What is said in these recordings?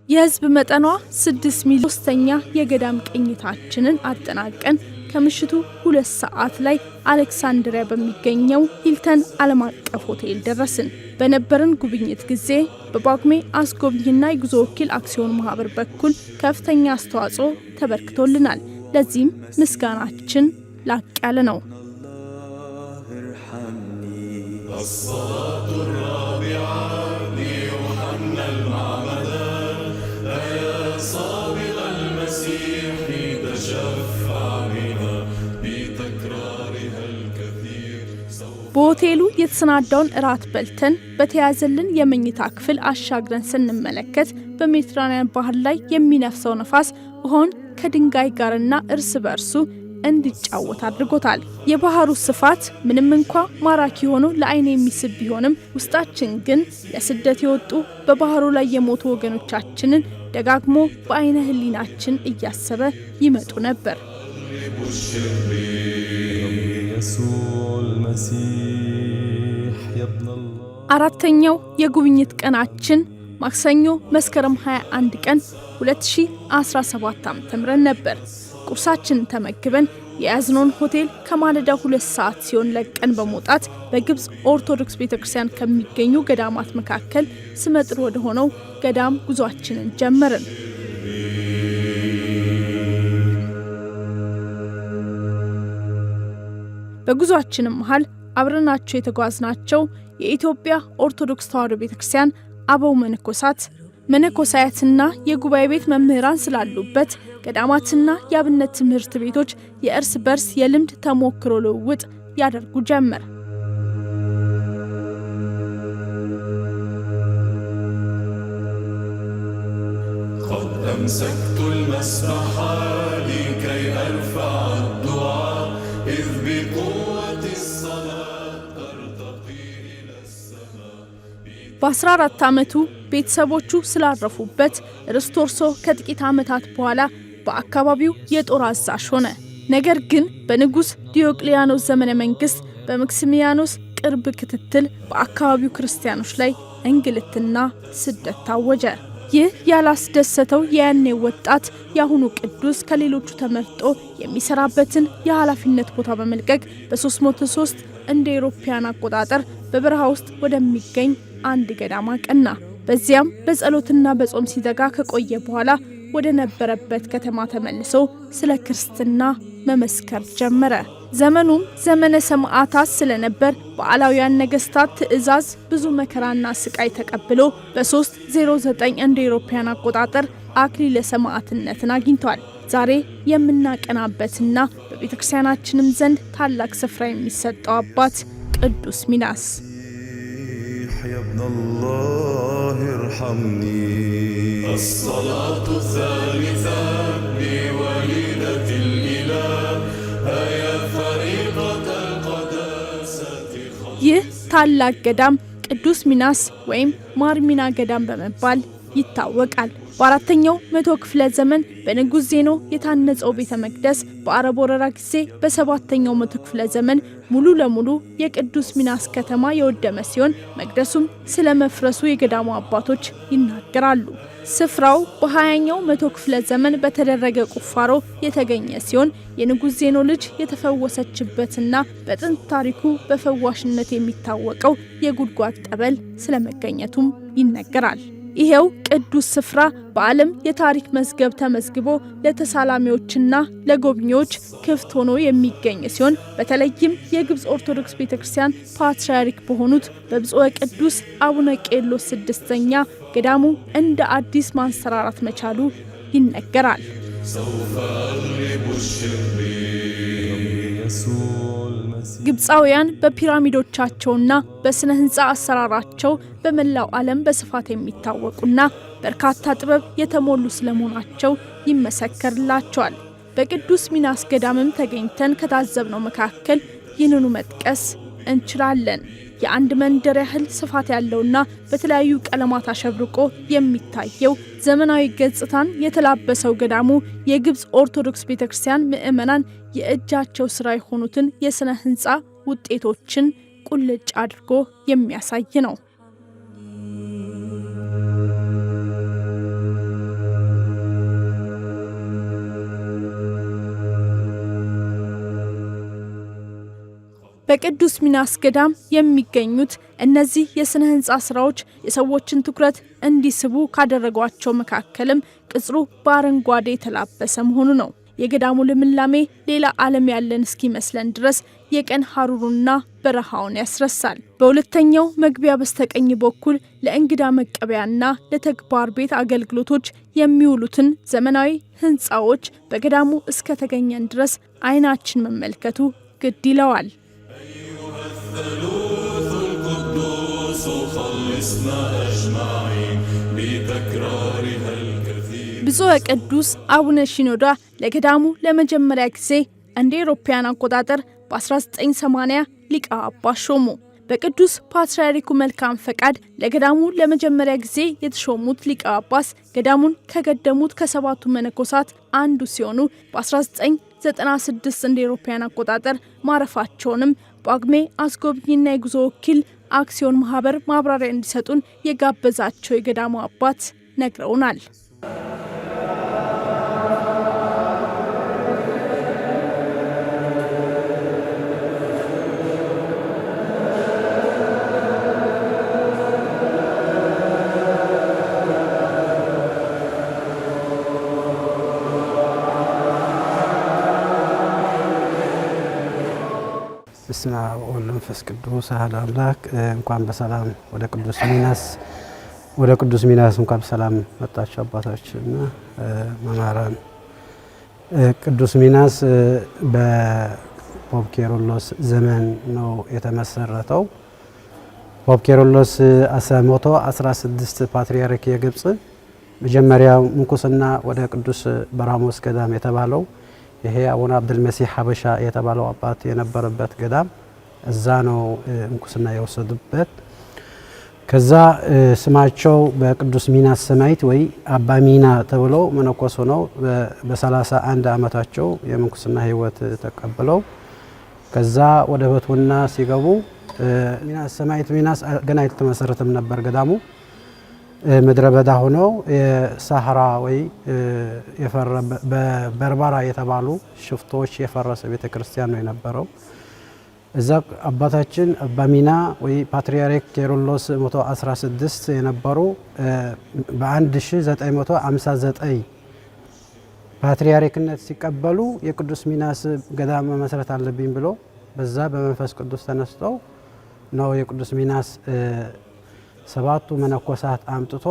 የህዝብ መጠኗ 6 ሚሊዮን ሶስተኛ የገዳም ቅኝታችንን አጠናቀን ከምሽቱ 2 ሰዓት ላይ አሌክሳንድሪያ በሚገኘው ሂልተን ዓለም አቀፍ ሆቴል ደረስን። በነበረን ጉብኝት ጊዜ በጳጉሜ አስጎብኝና የጉዞ ወኪል አክሲዮን ማህበር በኩል ከፍተኛ አስተዋጽኦ ተበርክቶልናል። ለዚህም ምስጋናችን ላቅ ያለ ነው። በሆቴሉ የተሰናዳውን እራት በልተን በተያዘልን የመኝታ ክፍል አሻግረን ስንመለከት በሜዲትራኒያን ባህር ላይ የሚነፍሰው ነፋስ ውሃውን ከድንጋይ ጋርና እርስ በርሱ እንዲጫወት አድርጎታል። የባህሩ ስፋት ምንም እንኳ ማራኪ ሆኖ ለአይን የሚስብ ቢሆንም ውስጣችን ግን ለስደት የወጡ በባህሩ ላይ የሞቱ ወገኖቻችንን ደጋግሞ በአይነ ህሊናችን እያሰበ ይመጡ ነበር። አራተኛው የጉብኝት ቀናችን ማክሰኞ መስከረም 21 ቀን 2017 ዓ.ም ነበር። ቁርሳችንን ተመግበን የያዝነውን ሆቴል ከማለዳው 2 ሰዓት ሲሆን ለቀን በመውጣት በግብጽ ኦርቶዶክስ ቤተክርስቲያን ከሚገኙ ገዳማት መካከል ስመጥር ወደ ሆነው ገዳም ጉዟችንን ጀመርን። በጉዟችንም መሃል አብረናቸው የተጓዝናቸው የኢትዮጵያ ኦርቶዶክስ ተዋሕዶ ቤተክርስቲያን አበው መነኮሳያትና የጉባኤ ቤት መምህራን ስላሉበት ገዳማትና የአብነት ትምህርት ቤቶች የእርስ በርስ የልምድ ተሞክሮ ልውውጥ ያደርጉ ጀመር። በ14 ዓመቱ ቤተሰቦቹ ስላረፉበት ርስቶርሶ ከጥቂት ዓመታት በኋላ በአካባቢው የጦር አዛዥ ሆነ። ነገር ግን በንጉስ ዲዮቅሊያኖስ ዘመነ መንግስት በመክሲሚያኖስ ቅርብ ክትትል በአካባቢው ክርስቲያኖች ላይ እንግልትና ስደት ታወጀ። ይህ ያላስደሰተው የያኔው ወጣት ያሁኑ ቅዱስ ከሌሎቹ ተመርጦ የሚሰራበትን የኃላፊነት ቦታ በመልቀቅ በ303 እንደ አውሮፓውያን አቆጣጠር በበረሃ ውስጥ ወደሚገኝ አንድ ገዳም አቀና። በዚያም በጸሎትና በጾም ሲተጋ ከቆየ በኋላ ወደ ነበረበት ከተማ ተመልሶ ስለ ክርስትና መመስከር ጀመረ። ዘመኑም ዘመነ ሰማዕታት ስለነበር በአላውያን ነገስታት ትእዛዝ ብዙ መከራና ስቃይ ተቀብሎ በ309 እንደ አውሮፓውያን አቆጣጠር አክሊለ ሰማዕትነትን አግኝቷል። ዛሬ የምናቀናበትና በቤተክርስቲያናችንም ዘንድ ታላቅ ስፍራ የሚሰጠው አባት ቅዱስ ሚናስ يا ابن الله ارحمني الصلاة الثالثة بوليدة الإله هيا فريضة القداسة ይህ ታላቅ ገዳም ቅዱስ ሚናስ ወይም ማርሚና ገዳም በመባል ይታወቃል። በአራተኛው መቶ ክፍለ ዘመን በንጉስ ዜኖ የታነጸው ቤተ መቅደስ በአረብ ወረራ ጊዜ በሰባተኛው መቶ ክፍለ ዘመን ሙሉ ለሙሉ የቅዱስ ሚናስ ከተማ የወደመ ሲሆን መቅደሱም ስለመፍረሱ የገዳሙ አባቶች ይናገራሉ። ስፍራው በ20ኛው መቶ ክፍለ ዘመን በተደረገ ቁፋሮ የተገኘ ሲሆን የንጉስ ዜኖ ልጅ የተፈወሰችበትና በጥንት ታሪኩ በፈዋሽነት የሚታወቀው የጉድጓድ ጠበል ስለመገኘቱም ይነገራል። ይሄው ቅዱስ ስፍራ በዓለም የታሪክ መዝገብ ተመዝግቦ ለተሳላሚዎችና ለጎብኚዎች ክፍት ሆኖ የሚገኝ ሲሆን በተለይም የግብጽ ኦርቶዶክስ ቤተክርስቲያን ፓትርያርክ በሆኑት በብፁዕ ቅዱስ አቡነ ቄርሎስ ስድስተኛ ገዳሙ እንደ አዲስ ማንሰራራት መቻሉ ይነገራል። ግብፃውያን በፒራሚዶቻቸውና በስነ ህንጻ አሰራራቸው በመላው ዓለም በስፋት የሚታወቁና በርካታ ጥበብ የተሞሉ ስለመሆናቸው ይመሰከርላቸዋል። በቅዱስ ሚናስ ገዳምም ተገኝተን ከታዘብነው መካከል ይህንኑ መጥቀስ እንችላለን። የአንድ መንደር ያህል ስፋት ያለውና በተለያዩ ቀለማት አሸብርቆ የሚታየው ዘመናዊ ገጽታን የተላበሰው ገዳሙ የግብጽ ኦርቶዶክስ ቤተክርስቲያን ምእመናን የእጃቸው ስራ የሆኑትን የስነ ህንጻ ውጤቶችን ቁልጭ አድርጎ የሚያሳይ ነው። በቅዱስ ሚናስ ገዳም የሚገኙት እነዚህ የስነ ህንጻ ስራዎች የሰዎችን ትኩረት እንዲስቡ ካደረጓቸው መካከልም ቅጽሩ በአረንጓዴ የተላበሰ መሆኑ ነው። የገዳሙ ልምላሜ ሌላ ዓለም ያለን እስኪመስለን ድረስ የቀን ሐሩሩና በረሃውን ያስረሳል። በሁለተኛው መግቢያ በስተቀኝ በኩል ለእንግዳ መቀበያና ለተግባር ቤት አገልግሎቶች የሚውሉትን ዘመናዊ ህንጻዎች በገዳሙ እስከ ተገኘን ድረስ አይናችን መመልከቱ ግድ ይለዋል። الثالوث القدوس خلصنا أجمعين بتكرارها الكثير ብፁዕ ቅዱስ አቡነ ሺኖዳ ለገዳሙ ለመጀመሪያ ጊዜ እንደ አውሮፓውያን አቆጣጠር በ1980 ሊቀ ጳጳስ ሾሙ። በቅዱስ ፓትርያርኩ መልካም ፈቃድ ለገዳሙ ለመጀመሪያ ጊዜ የተሾሙት ሊቀ ጳጳስ ገዳሙን ከገደሙት ከሰባቱ መነኮሳት አንዱ ሲሆኑ በ1996 እንደ አውሮፓውያን አቆጣጠር ማረፋቸውንም ጳጉሜ አስጎብኝና የጉዞ ወኪል አክሲዮን ማህበር ማብራሪያ እንዲሰጡን የጋበዛቸው የገዳሙ አባት ነግረውናል። በስመ አብ ወወልድ ወመንፈስ ቅዱስ አሐዱ አምላክ። እንኳን በሰላም ወደ ቅዱስ ሚናስ እንኳን በሰላም መጣችሁ አባታችንና መምህራን። ቅዱስ ሚናስ በፖፕ ኬሮሎስ ዘመን ነው የተመሰረተው። ፖፕ ኬሮሎስ 116 ፓትርያርክ የግብጽ መጀመሪያ ምንኩስና ወደ ቅዱስ በራሞስ ገዳም የተባለው ይሄ አቡነ አብዱልመሲህ ሐበሻ የተባለው አባት የነበረበት ገዳም እዛ ነው ምንኩስና የወሰዱበት። ከዛ ስማቸው በቅዱስ ሚናስ ሰማዕት ወይ አባ ሚና ተብለው መነኮስ ሆነው በ31 ዓመታቸው የምንኩስና ህይወት ተቀበለው ከዛ ወደ ፍትውና ሲገቡ ሚናስ ሰማዕት ሚናስ ገና የተመሰረተም ነበር ገዳሙ። ምድረ በዳ ሆኖ የሳህራ ወይ በበርበራ የተባሉ ሽፍቶች የፈረሰ ቤተክርስቲያን ነው የነበረው። እዛ አባታችን አባ ሚና ወይ ፓትርያርክ ኬሮሎስ 116 የነበሩ በ1959 ፓትርያርክነት ሲቀበሉ የቅዱስ ሚናስ ገዳም መመስረት አለብኝ ብሎ በዛ በመንፈስ ቅዱስ ተነስተው ነው የቅዱስ ሚናስ ሰባቱ መነኮሳት አምጥቶ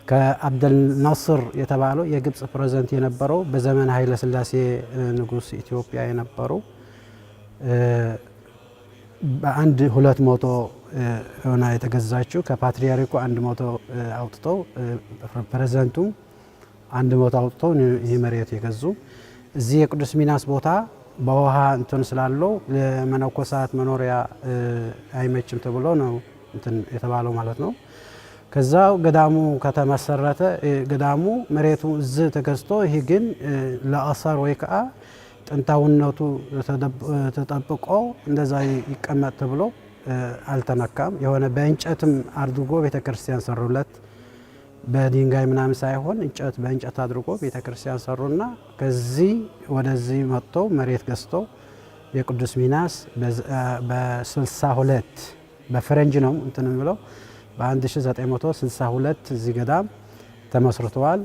ከአብደል ናስር የተባለው የግብጽ ፕሬዝዳንት የነበረው በዘመን ኃይለ ሥላሴ ንጉስ ኢትዮጵያ የነበሩ በአንድ 200 ሆና የተገዛችው ከፓትርያርኩ 100 አውጥተው ፕሬዝዳንቱ 100 አውጥተው ይህ መሬት የገዙ። እዚህ የቅዱስ ሚናስ ቦታ በውሃ እንትን ስላለው ለመነኮሳት መኖሪያ አይመችም ተብሎ ነው እንትን የተባለው ማለት ነው። ከዛው ገዳሙ ከተመሰረተ ገዳሙ መሬቱ እዝ ተገዝቶ ይሄ ግን ለአሳር ወይ ከአ ጥንታውነቱ ተጠብቆ እንደዛ ይቀመጥ ተብሎ አልተነካም። የሆነ በእንጨትም አድርጎ ቤተክርስቲያን ሰሩለት። በድንጋይ ምናምን ሳይሆን እንጨት በእንጨት አድርጎ ቤተክርስቲያን ሰሩና ከዚህ ወደዚህ መጥቶ መሬት ገዝቶ የቅዱስ ሚናስ በ62 በፈረንጅ ነው እንትን ብለው በ1962 እዚህ ገዳም ተመስርተዋል።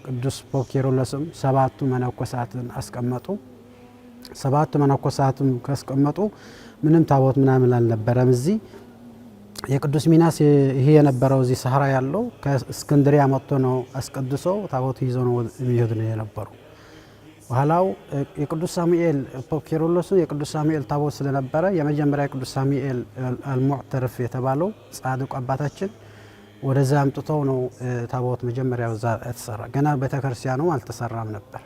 ቅዱስ ፖፕ ኬሮሎስም ሰባቱ መነኮሳትን አስቀመጡ። ሰባቱ መነኮሳትም ካስቀመጡ ምንም ታቦት ምናምን አልነበረም። እዚህ የቅዱስ ሚናስ ይሄ የነበረው እዚህ ሰሃራ ያለው ከእስክንድሪያ መጥቶ ነው አስቀድሶ ታቦት ይዞ ነው የሚሄዱ ነው የነበሩ። በኋላው የቅዱስ ሳሙኤል ፖፕ ኬሮሎስ የቅዱስ ሳሙኤል ታቦት ስለነበረ የመጀመሪያ ቅዱስ ሳሙኤል አልሙዕተረፍ የተባለው ጻድቁ አባታችን ወደዛ አምጥተው ነው ታቦት መጀመሪያው ዛ ተሰራ። ገና ቤተክርስቲያኑ አልተሰራም ነበር።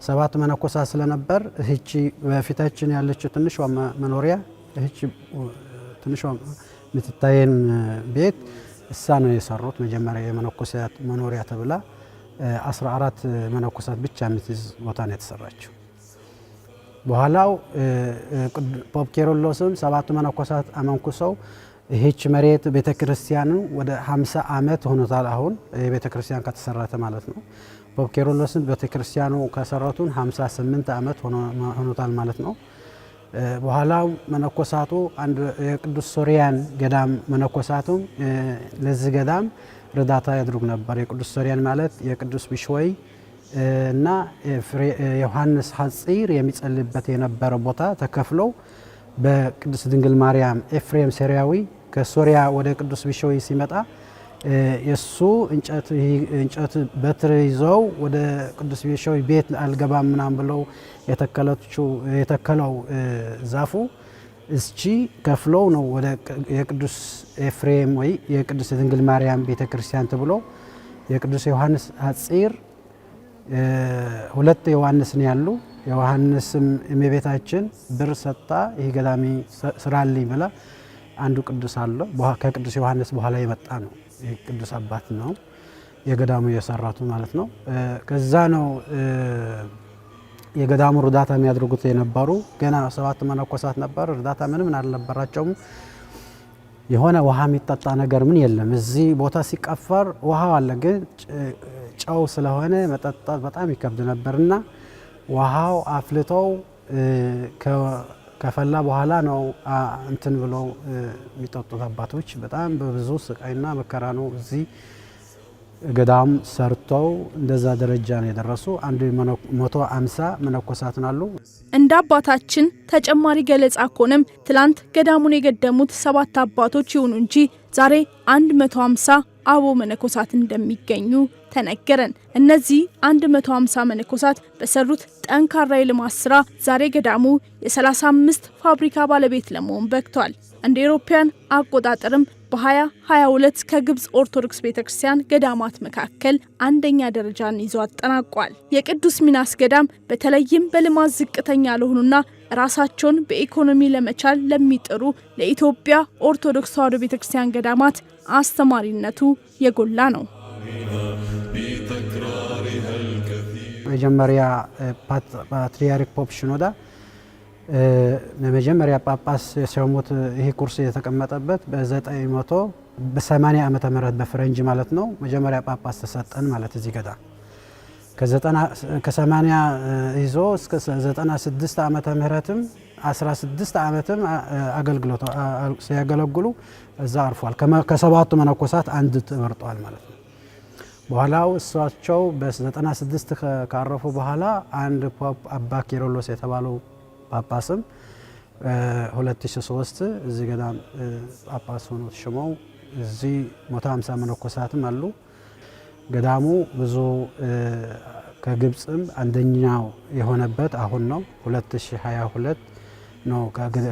7 መነኮሳት ስለነበር እህቺ በፊታችን ያለችው ትንሿ መኖሪያ እህቺ ትንሿ ምትታየን ቤት እሳ ነው የሰሩት። መጀመሪያ የመነኮሳት መኖሪያ ተብላ 14 መነኮሳት ብቻ የምትይዝ ቦታ ነው የተሰራችው። በኋላው ፖፕ ኬሮሎስም 7 መነኮሳት አመንኩሰው ይህች መሬት ቤተክርስቲያኑ ወደ 50 ዓመት ሆኖታል። አሁን የቤተክርስቲያን ከተሰራተ ማለት ነው። ፖፕ ኬሮሎስን ቤተክርስቲያኑ ከሰራቱን 58 ዓመት ሆኖታል ማለት ነው። በኋላው መነኮሳቱ አንድ የቅዱስ ሶሪያን ገዳም መነኮሳቱም ለዚህ ገዳም ረዳታ ያድርጉ ነበር። የቅዱስ ሶሪያን ማለት የቅዱስ ቢሾይ እና ዮሐንስ ሐጺር የሚጸልይበት የነበረ ቦታ ተከፍለው በቅዱስ ድንግል ማርያም ኤፍሬም ሶሪያዊ ከሶሪያ ወደ ቅዱስ ቢሾይ ሲመጣ የሱ እንጨት በትር ይዘው ወደ ቅዱስ ቢሾይ ቤት አልገባም ምናምን ብለው የተከለው ዛፉ እስቺ ከፍለው ነው ወደ የቅዱስ ኤፍሬም ወይ የቅዱስ ድንግል ማርያም ቤተክርስቲያን ተብሎ የቅዱስ ዮሐንስ ሐጺር 2 ዮሐንስ ነው ያሉ። ዮሐንስም እመቤታችን ብር ሰጣ ይሄ ገዳሚ ስራልኝ ብላ አንዱ ቅዱስ አለ። ከቅዱስ ዮሐንስ በኋላ የመጣ ነው። ይሄ ቅዱስ አባት ነው የገዳሙ የሰራቱ ማለት ነው። ከዛ ነው የገዳሙ እርዳታ የሚያደርጉት የነበሩ ገና 7 መነኮሳት ነበር። እርዳታ ምንም አልነበራቸውም። የሆነ ውሃ የሚጠጣ ነገር ምን የለም። እዚህ ቦታ ሲቀፈር ውሃው አለ፣ ግን ጨው ስለሆነ መጠጣት በጣም ይከብድ ነበርና ውሃው አፍልተው ከፈላ በኋላ ነው እንትን ብለው የሚጠጡት አባቶች። በጣም በብዙ ስቃይና መከራ ነው እዚህ ገዳም ሰርተው እንደዛ ደረጃ ነው የደረሱ። 150 መነኮሳት አሉ። እንደ አባታችን ተጨማሪ ገለጻ ኮነም ትላንት ገዳሙን የገደሙት 7 አባቶች ይሁኑ እንጂ ዛሬ 150 አቦ መነኮሳት እንደሚገኙ ተነገረን። እነዚህ 150 መነኮሳት በሰሩት ጠንካራ የልማት ስራ ዛሬ ገዳሙ የ35 ፋብሪካ ባለቤት ለመሆን በቅቷል። እንደ አውሮፓውያን አቆጣጠርም በ2022 ከግብጽ ኦርቶዶክስ ቤተክርስቲያን ገዳማት መካከል አንደኛ ደረጃን ይዞ አጠናቋል። የቅዱስ ሚናስ ገዳም በተለይም በልማት ዝቅተኛ ለሆኑና ራሳቸውን በኢኮኖሚ ለመቻል ለሚጥሩ ለኢትዮጵያ ኦርቶዶክስ ተዋሕዶ ቤተክርስቲያን ገዳማት አስተማሪነቱ የጎላ ነው። መጀመሪያ ፓትርያርክ ፖፕ ሽኖዳ ለመጀመሪያ ጳጳስ የሾሙት ይሄ ኩርሲ የተቀመጠበት በ980 ዓመተ ምህረት በፈረንጅ ማለት ነው። መጀመሪያ ጳጳስ ተሰጠን ማለት እዚህ ገዳም ከ80 ይዞ እስከ 96 ዓመተ ምህረትም 16 ዓመትም አገልግሎት ሲያገለግሉ እዛ አርፏል። ከሰባቱ መነኮሳት አንድ ተመርጧል ማለት ነው። በኋላው እሳቸው በ96 ካረፉ በኋላ አንድ ፖፕ አባ ኬሮሎስ የተባለው ጳጳስም 2003 እዚህ ገዳም ጳጳስ ሆኖ ተሾመው እዚህ 150 መነኮሳትም አሉ። ገዳሙ ብዙ ከግብጽም አንደኛው የሆነበት አሁን ነው 2022 ነው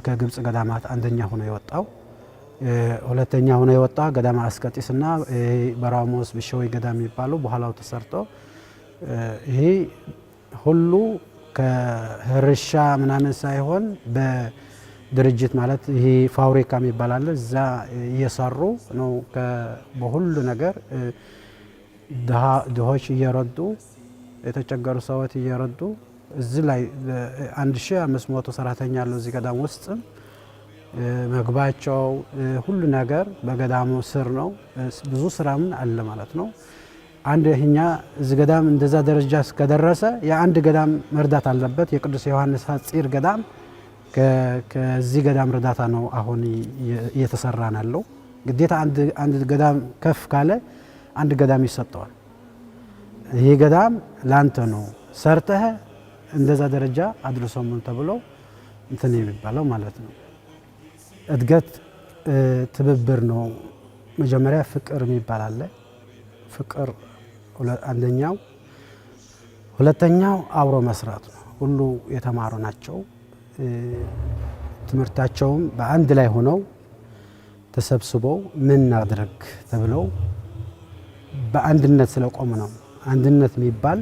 ከግብጽ ገዳማት አንደኛ ሆኖ የወጣው። ሁለተኛ ሆኖ የወጣ ገዳማ አስቀጢስና በራሞስ ቢሾይ ገዳም የሚባለው በኋላው ተሰርቶ ይሄ ሁሉ ከህርሻ ምናምን ሳይሆን በድርጅት ማለት ይሄ ፋብሪካ የሚባል እዛ እየሰሩ ነው። በሁሉ ነገር ድሆች እየረዱ የተቸገሩ ሰዎች እየረዱ እዚህ ላይ 1500 ሰራተኛ ያለው እዚህ ገዳም ውስጥ መግባቸው ሁሉ ነገር በገዳሙ ስር ነው። ብዙ ስራም አለ ማለት ነው። አንድ እኛ እዚህ ገዳም እንደዛ ደረጃ እስከደረሰ የአንድ ገዳም መርዳት አለበት። የቅዱስ ዮሐንስ ሐጺር ገዳም ከዚህ ገዳም እርዳታ ነው አሁን እየተሰራ ያለው። ግዴታ አንድ ገዳም ከፍ ካለ አንድ ገዳም ይሰጠዋል። ይሄ ገዳም ላንተ ነው ሰርተህ እንደዛ ደረጃ አድርሶም ተብሎ እንትን የሚባለው ማለት ነው። እድገት ትብብር ነው። መጀመሪያ ፍቅር የሚባል አለ። ፍቅር አንደኛው ሁለተኛው አብሮ መስራት ነው። ሁሉ የተማሩ ናቸው። ትምህርታቸውም በአንድ ላይ ሆነው ተሰብስበው ምን እናድርግ ተብለው በአንድነት ስለቆሙ ነው። አንድነት የሚባል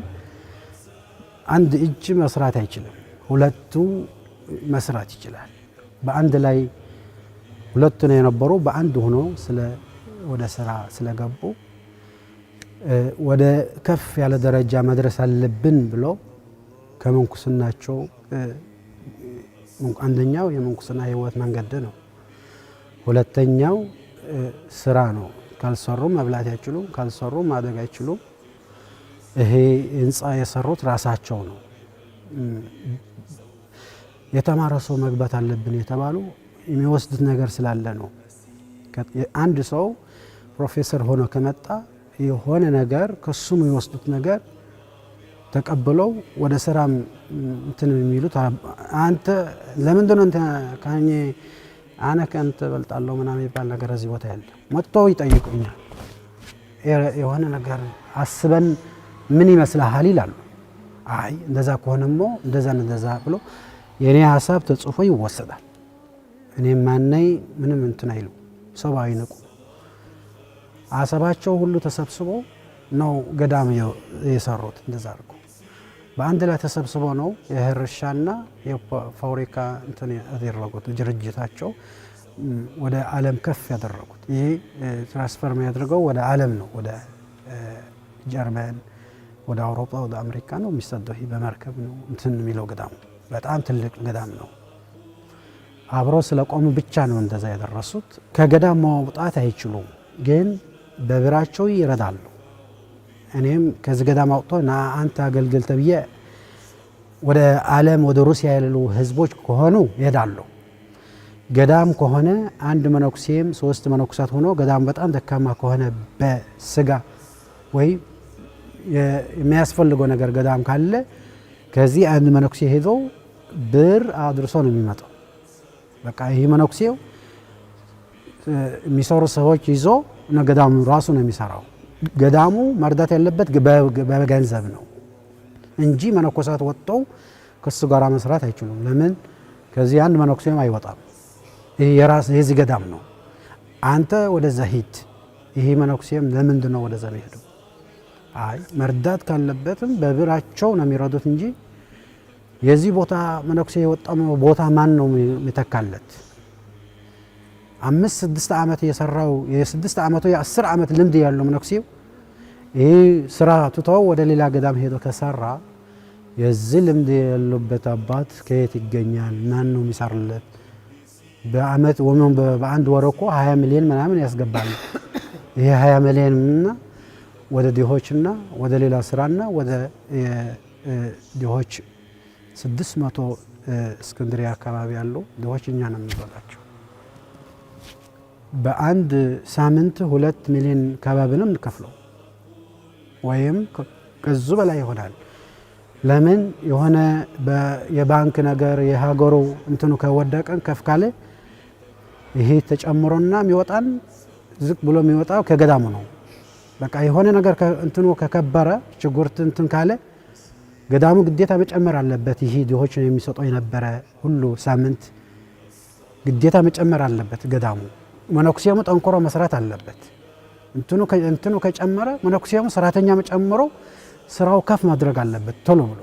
አንድ እጅ መስራት አይችልም፣ ሁለቱ መስራት ይችላል። በአንድ ላይ ሁለቱ ነው የነበሩ በአንድ ሆኖ ወደ ስራ ስለገቡ ወደ ከፍ ያለ ደረጃ መድረስ አለብን ብሎ ከመንኩስናቸው አንደኛው የመንኩስና ህይወት መንገድ ነው። ሁለተኛው ስራ ነው። ካልሰሩ መብላት አይችሉም፣ ካልሰሩ ማደግ አይችሉም። ይሄ ህንፃ የሰሩት ራሳቸው ነው። የተማረ ሰው መግባት አለብን የተባሉ የሚወስዱት ነገር ስላለ ነው። አንድ ሰው ፕሮፌሰር ሆኖ ከመጣ የሆነ ነገር ከሱ የሚወስዱት ነገር ተቀብለው ወደ ስራም እንትን የሚሉት አንተ ለምንድነው እንት ካኝ አና ከንተ በልጣለሁ ምናምን ይባል ነገር እዚህ ቦታ ያለ መጥተው ይጠይቁኛል። የሆነ ነገር አስበን ምን ይመስልሃል ይላሉ። አይ እንደዛ ከሆነሞ እንደዛ ብሎ የኔ ሐሳብ ተጽፎ ይወሰዳል። እኔ ማነይ ምንም እንትን አይሉ ሰባዊ ንቁ ሐሳባቸው ሁሉ ተሰብስቦ ነው ገዳም የሰሩት። እንደዛ አድርጎ በአንድ ላይ ተሰብስቦ ነው የህርሻና የፋብሪካ እንትን ያደረጉት ድርጅታቸው ወደ ዓለም ከፍ ያደረጉት። ይሄ ትራንስፈር ያደረገው ወደ ዓለም ነው። ወደ ጀርመን፣ ወደ አውሮፓ፣ ወደ አሜሪካ ነው የሚሰደው። ይሄ በመርከብ ነው እንትን የሚለው ገዳም በጣም ትልቅ ገዳም ነው። አብሮ ስለቆሙ ብቻ ነው እንደዛ ያደረሱት። ከገዳም መውጣት አይችሉም፣ ግን በብራቸው ይረዳሉ። እኔም ከዚህ ገዳም አውጥቶ ና አንተ አገልግል ተብዬ ወደ ዓለም ወደ ሩሲያ ያሉ ህዝቦች ከሆኑ ይሄዳሉ። ገዳም ከሆነ አንድ መነኩሴም 3 መነኩሳት ሆኖ ገዳም በጣም ደካማ ከሆነ በስጋ ወይ የሚያስፈልገው ነገር ገዳም ካለ ከዚህ አንድ መነኩሴ ሄዶ ብር አድርሶ ነው የሚመጣው። በቃ ይሄ መነኩሴው የሚሰሩ ሰዎች ይዞ ነው ገዳሙ ራሱ ነው የሚሰራው። ገዳሙ መርዳት ያለበት በገንዘብ ነው እንጂ መነኮሳት ወጥተው ከሱ ጋር መስራት አይችሉም። ለምን? ከዚህ አንድ መነኩሴም አይወጣም። ይሄ የራስ የዚህ ገዳም ነው። አንተ ወደዛ ሂድ። ይሄ መነኩሴም ለምንድን ነው ወደዛ የሚሄደው? አይ መርዳት ካለበትም በብራቸው ነው የሚረዱት እንጂ የዚህ ቦታ መነኩሴ የወጣው ቦታ ማን ነው የሚተካለት? 5-6 ዓመት የሰራው የ6 ዓመቱ የ10 ዓመት ልምድ ያለው መነኩሴው ይሄ ስራ ትተው ወደ ሌላ ገዳም ሄዶ ከሰራ የዚህ ልምድ ያለበት አባት ከየት ይገኛል? ማን ነው የሚሰራለት? በአመት ወይም በአንድ ወር እኮ 20 ሚሊዮን ምናምን ያስገባል። ይሄ 20 ሚሊዮንና ወደ ድሆችና ወደ ሌላ ስራና ወደ ድሆች 600 እስክንድርያ አካባቢ ያሉ ድሆች እኛ ነው የምንበላቸው። በአንድ ሳምንት 2 ሚሊዮን ከባቢ ነው የምንከፍለው ወይም ከዙ በላይ ይሆናል። ለምን? የሆነ የባንክ ነገር የሀገሩ እንትኑ ከወደቀን ከፍ ካለ ይሄ ተጨምሮና የሚወጣን ዝቅ ብሎ የሚወጣው ከገዳሙ ነው። በቃ የሆነ ነገር እንትኑ ከከበረ ችግርት እንትን ካለ ገዳሙ ግዴታ መጨመር አለበት። ይሄ ድሆች የሚሰጠው የነበረ ሁሉ ሳምንት ግዴታ መጨመር አለበት ገዳሙ። መነኩሴሙ ጠንክሮ መስራት አለበት። እንትኑ ከጨመረ መነኩሴሙ ሰራተኛ መጨመሮ ስራው ከፍ ማድረግ አለበት ቶሎ ብሎ።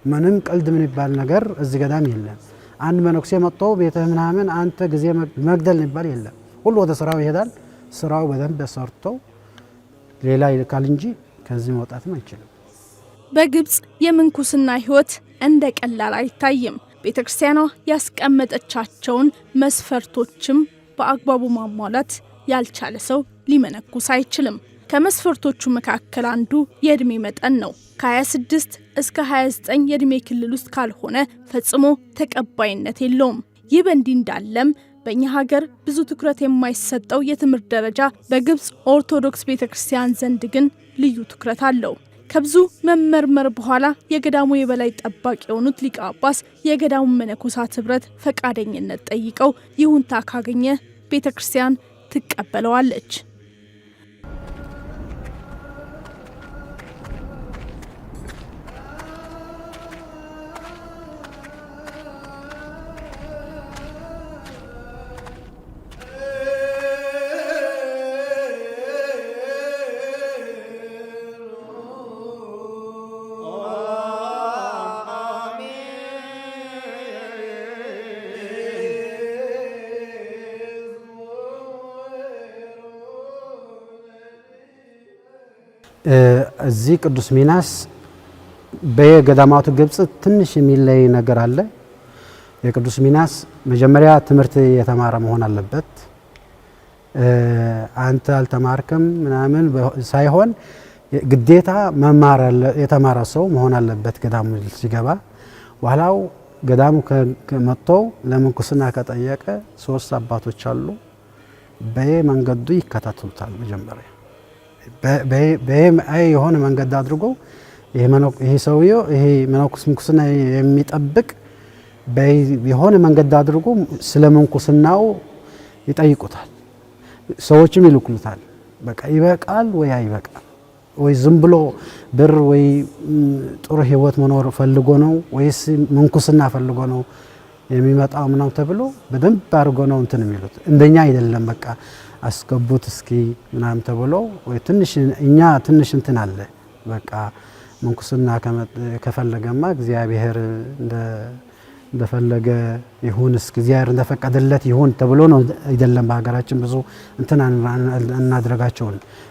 ምንም ቀልድ ምን ይባል ነገር እዚህ ገዳም የለም። አንድ መነኩሴ መጥቶ ቤተ ምናምን አንተ ጊዜ መግደል ይባል የለም። ሁሉ ወደ ስራው ይሄዳል። ስራው በደንብ ሰርቶ ሌላ ይልካል እንጂ ከዚህ መውጣትም አይችልም። በግብጽ የምንኩስና ህይወት እንደ ቀላል አይታይም። ቤተክርስቲያኗ ያስቀመጠቻቸውን መስፈርቶችም በአግባቡ ማሟላት ያልቻለ ሰው ሊመነኩስ አይችልም። ከመስፈርቶቹ መካከል አንዱ የእድሜ መጠን ነው። ከ26 እስከ 29 የእድሜ ክልል ውስጥ ካልሆነ ፈጽሞ ተቀባይነት የለውም። ይህ በእንዲህ እንዳለም በእኛ ሀገር ብዙ ትኩረት የማይሰጠው የትምህርት ደረጃ በግብጽ ኦርቶዶክስ ቤተክርስቲያን ዘንድ ግን ልዩ ትኩረት አለው። ከብዙ መመርመር በኋላ የገዳሙ የበላይ ጠባቂ የሆኑት ሊቀ ጳጳስ የገዳሙ መነኮሳት ህብረት ፈቃደኝነት ጠይቀው ይሁንታ ካገኘ ቤተክርስቲያን ትቀበለዋለች። እዚህ ቅዱስ ሚናስ በገዳማቱ ግብጽ ትንሽ የሚለይ ነገር አለ። የቅዱስ ሚናስ መጀመሪያ ትምህርት የተማረ መሆን አለበት። አንተ አልተማርክም ምናምን ሳይሆን ግዴታ መማር የተማረ ሰው መሆን አለበት ገዳሙ ሲገባ። በኋላው ገዳሙ ከመጥቶ ለምንኩስና ከጠየቀ 3 አባቶች አሉ። በመንገዱ ይከታተሉታል። መጀመሪያ የሆነ መንገድ አድርጎ ይሄ ሰውዬው ይሄ ምንኩስና የሚጠብቅ የሆነ መንገድ አድርጎ ስለ ምንኩስናው ይጠይቁታል። ሰዎችም ይልኩሉታል። በቃ ይበቃል ወይ አይበቃም ወይ ዝም ብሎ ብር ወይ ጥሩ ህይወት መኖር ፈልጎ ነው ወይስ ምንኩስና ፈልጎ ነው የሚመጣው ምናምን ተብሎ በደንብ አድርጎ ነው እንትን የሚሉት። እንደኛ አይደለም። በቃ አስገቡት እስኪ ምናምን ተብሎ ወይ ትንሽ እኛ ትንሽ እንትን አለ። በቃ ምንኩስና ከፈለገማ እግዚአብሔር እንደፈለገ ይሁን እስኪ እግዚአብሔር እንደፈቀደለት ይሁን ተብሎ ነው አይደለም። በሀገራችን ብዙ እንትን እናድርጋቸው።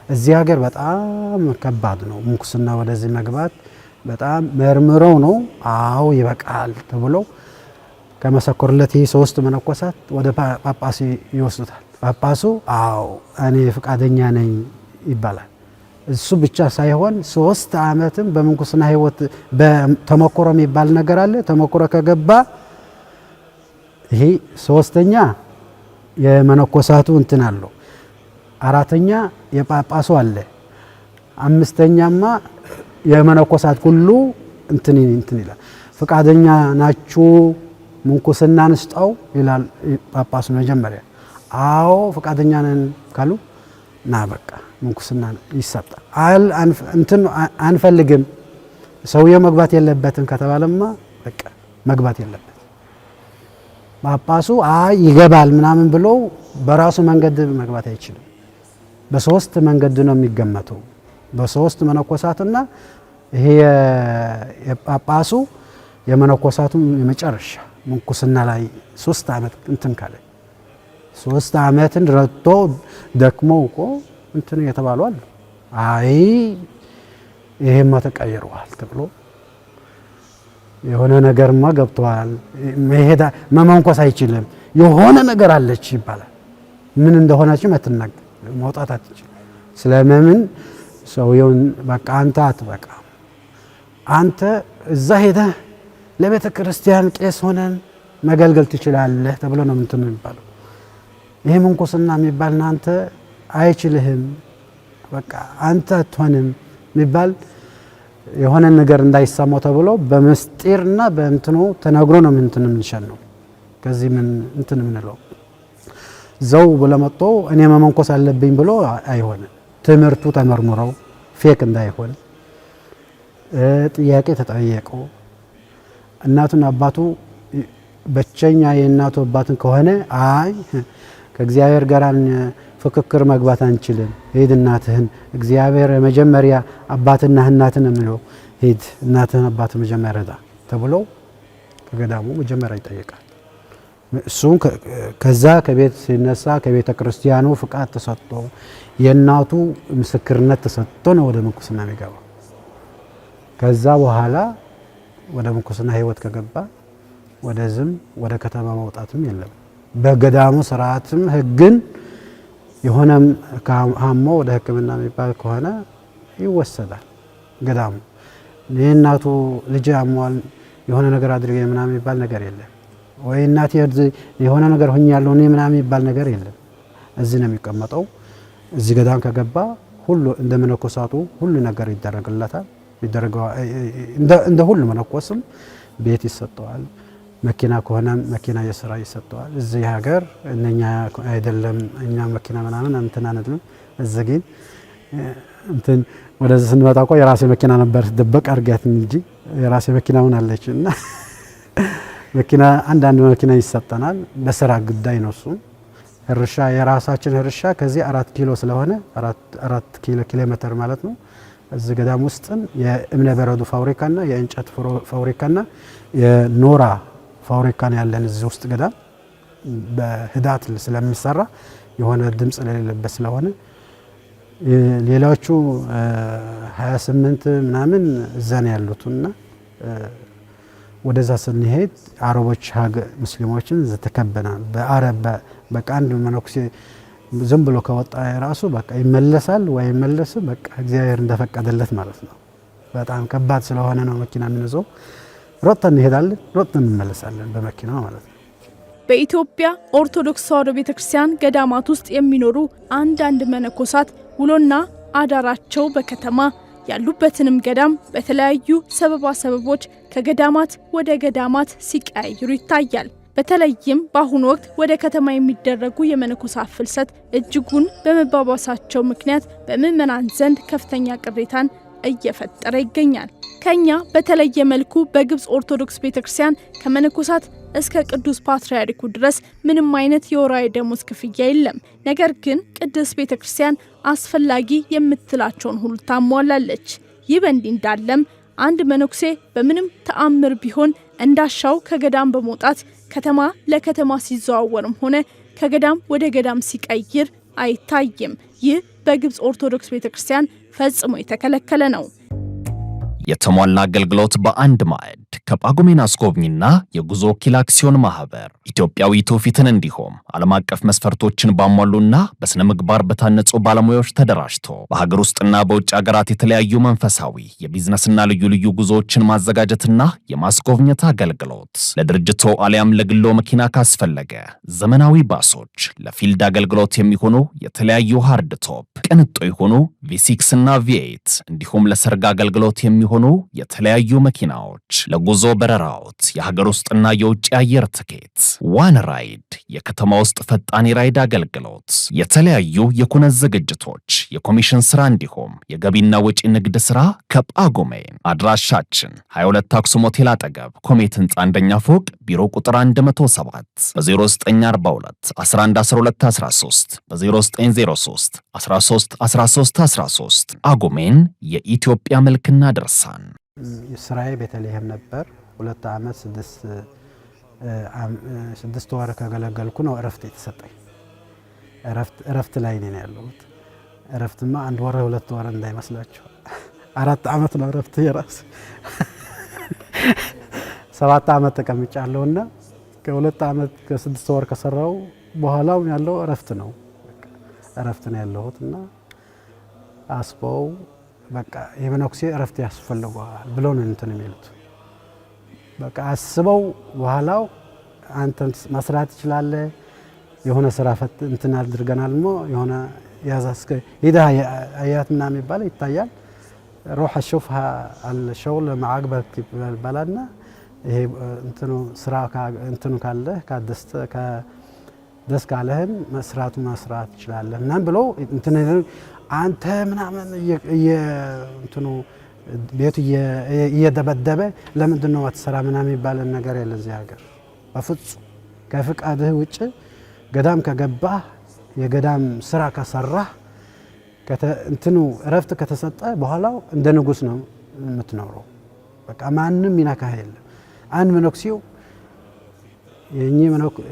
እዚህ ሀገር በጣም ከባድ ነው ምንኩስና ወደዚህ መግባት። በጣም መርምረው ነው አዎ ይበቃል ተብሎ ከመሰከሩለት ይህ 3 መነኮሳት ወደ ጳጳሱ ይወስዱታል። ጳጳሱ አዎ እኔ ፈቃደኛ ነኝ ይባላል። እሱ ብቻ ሳይሆን 3 ዓመትም በምንኩስና ህይወት በተሞክሮ የሚባል ነገር አለ። ተሞክሮ ከገባ ይሄ 3ኛ የመነኮሳቱ እንትን አለው፣ 4ኛ የጳጳሱ አለ፣ 5ኛማ የመነኮሳት ሁሉ እንትን ይላል። ፈቃደኛ ናችሁ ምንኩስና እንስጣው ይላል ጳጳሱ መጀመሪያ። አዎ ፈቃደኛ ነን ካሉ ና በቃ ምንኩስና ይሰጣል። እንትን አንፈልግም ሰውየው መግባት የለበትም ከተባለማ በቃ መግባት የለበት። ጳጳሱ ይገባል ምናምን ብሎ በራሱ መንገድ መግባት አይችልም። በ3 መንገድ ነው የሚገመተው። በ3 መነኮሳትና ይሄ የጳጳሱ የመነኮሳቱ የመጨረሻ ምንኩስና ላይ 3 ዓመት እንትን ካለ 3 ዓመትን ረድቶ ደክሞ እኮ እንትን የተባሉ አሉ። ይሄማ ተቀይሯል ተብሎ የሆነ ነገርማ ገብቷል መሄድ መመንኮስ አይችልም የሆነ ነገር አለች ይባላል። ምን እንደሆነችም አትናገር መውጣት አትችል። ስለምን ሰውየውን በቃ አንተ አትበቃ አንተ እዛ ሄደህ ለቤተ ክርስቲያን ቄስ ሆነን መገልገል ትችላለህ ተብሎ ነው እንትን የሚባለው። ይሄ ምንኩስና የሚባል አንተ አይችልህም በቃ አንተ አትሆንም የሚባል የሆነ ነገር እንዳይሰማው ተብሎ በመስጢርና በእንትኑ ተነግሮ ነው እንትን የምንሸነው። ከዚህ ምን እንትን የምንለው ዘው ብለመጥቶ እኔ መመንኮስ አለብኝ ብሎ አይሆንም። ትምህርቱ ተመርምረው ፌክ እንዳይሆን ጥያቄ ተጠየቀው። እናቱና አባቱ በቸኛ የእናቱ አባትን ከሆነ ከእግዚአብሔር ጋር ፍክክር መግባት አንችልም፣ ሄድ እናትህን እግዚአብሔር መጀመሪያ አባትና እናትን ነው ሄድ እናትህን አባት መጀመሪያ ዳ ተብሎ ከገዳሙ መጀመሪያ ይጠየቃል። እሱም ከዛ ከቤት ሲነሳ ከቤተ ክርስቲያኑ ፍቃድ ተሰጥቶ የእናቱ ምስክርነት ተሰጥቶ ነው ወደ ምንኩስና የሚገባው። ከዛ በኋላ ወደ ምንኩስና ህይወት ከገባ ወደዝም ወደ ከተማ መውጣትም የለም። በገዳሙ ስርዓትም ህግን የሆነም ካሞ ወደ ሕክምና የሚባል ከሆነ ይወሰዳል። ገዳሙ የእናቱ ልጅ አሟል የሆነ ነገር አድርገ ምናምን የሚባል ነገር የለም። ወይ እናቴ የሆነ ነገር ሆኛለሁ እኔ ምናምን የሚባል ነገር የለም። እዚህ ነው የሚቀመጠው። እዚህ ገዳም ከገባ ሁሉ እንደ መነኮሳቱ ሁሉ ነገር ይደረግለታል። እንደ ሁሉ መነኮስም ቤት ይሰጠዋል። መኪና ከሆነ መኪና የስራ ይሰጠዋል። እዚህ ሀገር እኛ አይደለም እኛ መኪና ምናምን እንትን አንልም። እዚህ ግን እንትን ወደዚህ ስንመጣ እኮ የራሴ መኪና ነበር ደበቅ አርጋት እንጂ የራሴ መኪና ምን አለች እና መኪና አንዳንድ መኪና ይሰጠናል። በስራ ጉዳይ ነው እሱ። እርሻ የራሳችን እርሻ ከዚህ 4 ኪሎ ስለሆነ 4 ኪሎ ሜትር ማለት ነው። እዚህ ገዳም ውስጥም የእምነ በረዱ ፋብሪካና የእንጨት ፋብሪካና የኖራ ፋብሪካን ያለን እዚህ ውስጥ ገዳም በህዳት ስለሚሰራ የሆነ ድምጽ ለሌለበት ስለሆነ ሌላዎቹ 28 ምናምን እዛ ነው ያሉትና ወደዛ ስንሄድ አረቦች ሙስሊሞችን ተከበናል። በአረብ በቃ አንድ መነኩሴ ዝም ብሎ ከወጣ ራሱ በቃ ይመለሳል ወይ ይመለስም በቃ እግዚአብሔር እንደፈቀደለት ማለት ነው። በጣም ከባድ ስለሆነ ነው መኪና ምንዞ ሮጠን እንሄዳለን፣ ሮጠን እንመለሳለን በመኪና ማለት ነው። በኢትዮጵያ ኦርቶዶክስ ተዋሕዶ ቤተክርስቲያን ገዳማት ውስጥ የሚኖሩ አንዳንድ መነኮሳት ውሎና አዳራቸው በከተማ ያሉበትንም ገዳም በተለያዩ ሰበቦች ከገዳማት ወደ ገዳማት ሲቀያይሩ ይታያል። በተለይም በአሁኑ ወቅት ወደ ከተማ የሚደረጉ የመነኮሳት ፍልሰት እጅጉን በመባባሳቸው ምክንያት በምዕመናን ዘንድ ከፍተኛ ቅሬታን እየፈጠረ ይገኛል። ከኛ በተለየ መልኩ በግብጽ ኦርቶዶክስ ቤተክርስቲያን ከመነኮሳት እስከ ቅዱስ ፓትርያርኩ ድረስ ምንም አይነት የወራዊ ደሞዝ ክፍያ የለም። ነገር ግን ቅድስት ቤተክርስቲያን አስፈላጊ የምትላቸውን ሁሉ ታሟላለች። ይህ በእንዲህ እንዳለም አንድ መነኩሴ በምንም ተአምር ቢሆን እንዳሻው ከገዳም በመውጣት ከተማ ለከተማ ሲዘዋወርም ሆነ ከገዳም ወደ ገዳም ሲቀይር አይታይም። ይህ በግብጽ ኦርቶዶክስ ቤተክርስቲያን ፈጽሞ የተከለከለ ነው። የተሟላ አገልግሎት በአንድ ማዕድ ከጳጉሜን አስጎብኝና የጉዞ ወኪል አክሲዮን ማህበር ኢትዮጵያዊ ትውፊትን እንዲሁም ዓለም አቀፍ መስፈርቶችን ባሟሉና በስነ ምግባር በታነጹ ባለሙያዎች ተደራጅቶ በሀገር ውስጥና በውጭ ሀገራት የተለያዩ መንፈሳዊ የቢዝነስና ልዩ ልዩ ጉዞዎችን ማዘጋጀትና የማስጎብኘት አገልግሎት ለድርጅቶ አሊያም ለግሎ መኪና ካስፈለገ ዘመናዊ ባሶች፣ ለፊልድ አገልግሎት የሚሆኑ የተለያዩ ሃርድ ቶፕ ቅንጦ የሆኑ V6 እና V8 እንዲሁም ለሰርግ አገልግሎት የሚሆኑ የተለያዩ መኪናዎች፣ ለጉዞ በረራዎት የሀገር ውስጥና የውጭ አየር ትኬት፣ ዋን ራይድ፣ የከተማ ውስጥ ፈጣን ራይድ አገልግሎት፣ የተለያዩ የኩነት ዝግጅቶች፣ የኮሚሽን ስራ እንዲሁም የገቢና ወጪ ንግድ ስራ ከጳጉሜን። አድራሻችን 22 አክሱም ሆቴል አጠገብ ኮሜት ህንፃ አንደኛ ፎቅ ቢሮ ቁጥር 107 በ0942 11 12 13 በ0903 13 13 13 ጳጉሜን የኢትዮጵያ መልክና ድርሳን። ስራዬ ቤተልሔም ነበር። 2 ዓመት 6 ወር ከገለገልኩ ነው እረፍት የተሰጠኝ። እረፍት ላይ ነኝ ያለሁት። እረፍትማ 1 ወር 2 ወር እንዳይመስላችሁ 4 ዓመት ነው እረፍት የራስ 7 ዓመት ተቀምጫለሁና ከ2 ዓመት ከ6 ወር ከሰራው በኋላው ያለው እረፍት ነው። እረፍት ነው ያለሁትና አስበው በቃ የመነኩሴ እረፍት ያስፈልገዋል ብለው ነው እንትን የሚሉት። በቃ አስበው በኋላው አንተ መስራት ይችላል የሆነ ስራ ፈት እንትን አድርገናልሞ የሆነ ያዛስከ ሄዳ አያት ምናምን ይባል ይታያል። روح اشوفها الشغل معك بالبلدنا ይሄ እንትኑ ስራ እንትኑ ካለ ደስ ካለህን መስራት ይችላል እና ብሎ እንትን አንተ ምናምን እንትኑ ቤት እየደበደበ ለምንድን ነው አትሰራ ምናምን ይባል ነገር የለ እዚህ ሀገር። በፍጹም ከፍቃድህ ውጭ ገዳም ከገባህ የገዳም ስራ ከሰራህ እንትኑ እረፍት ከተሰጠ በኋላ እንደ ንጉስ ነው የምትኖረው። በቃ ማንንም ይነካህ የለም። አንድ መነኩሴው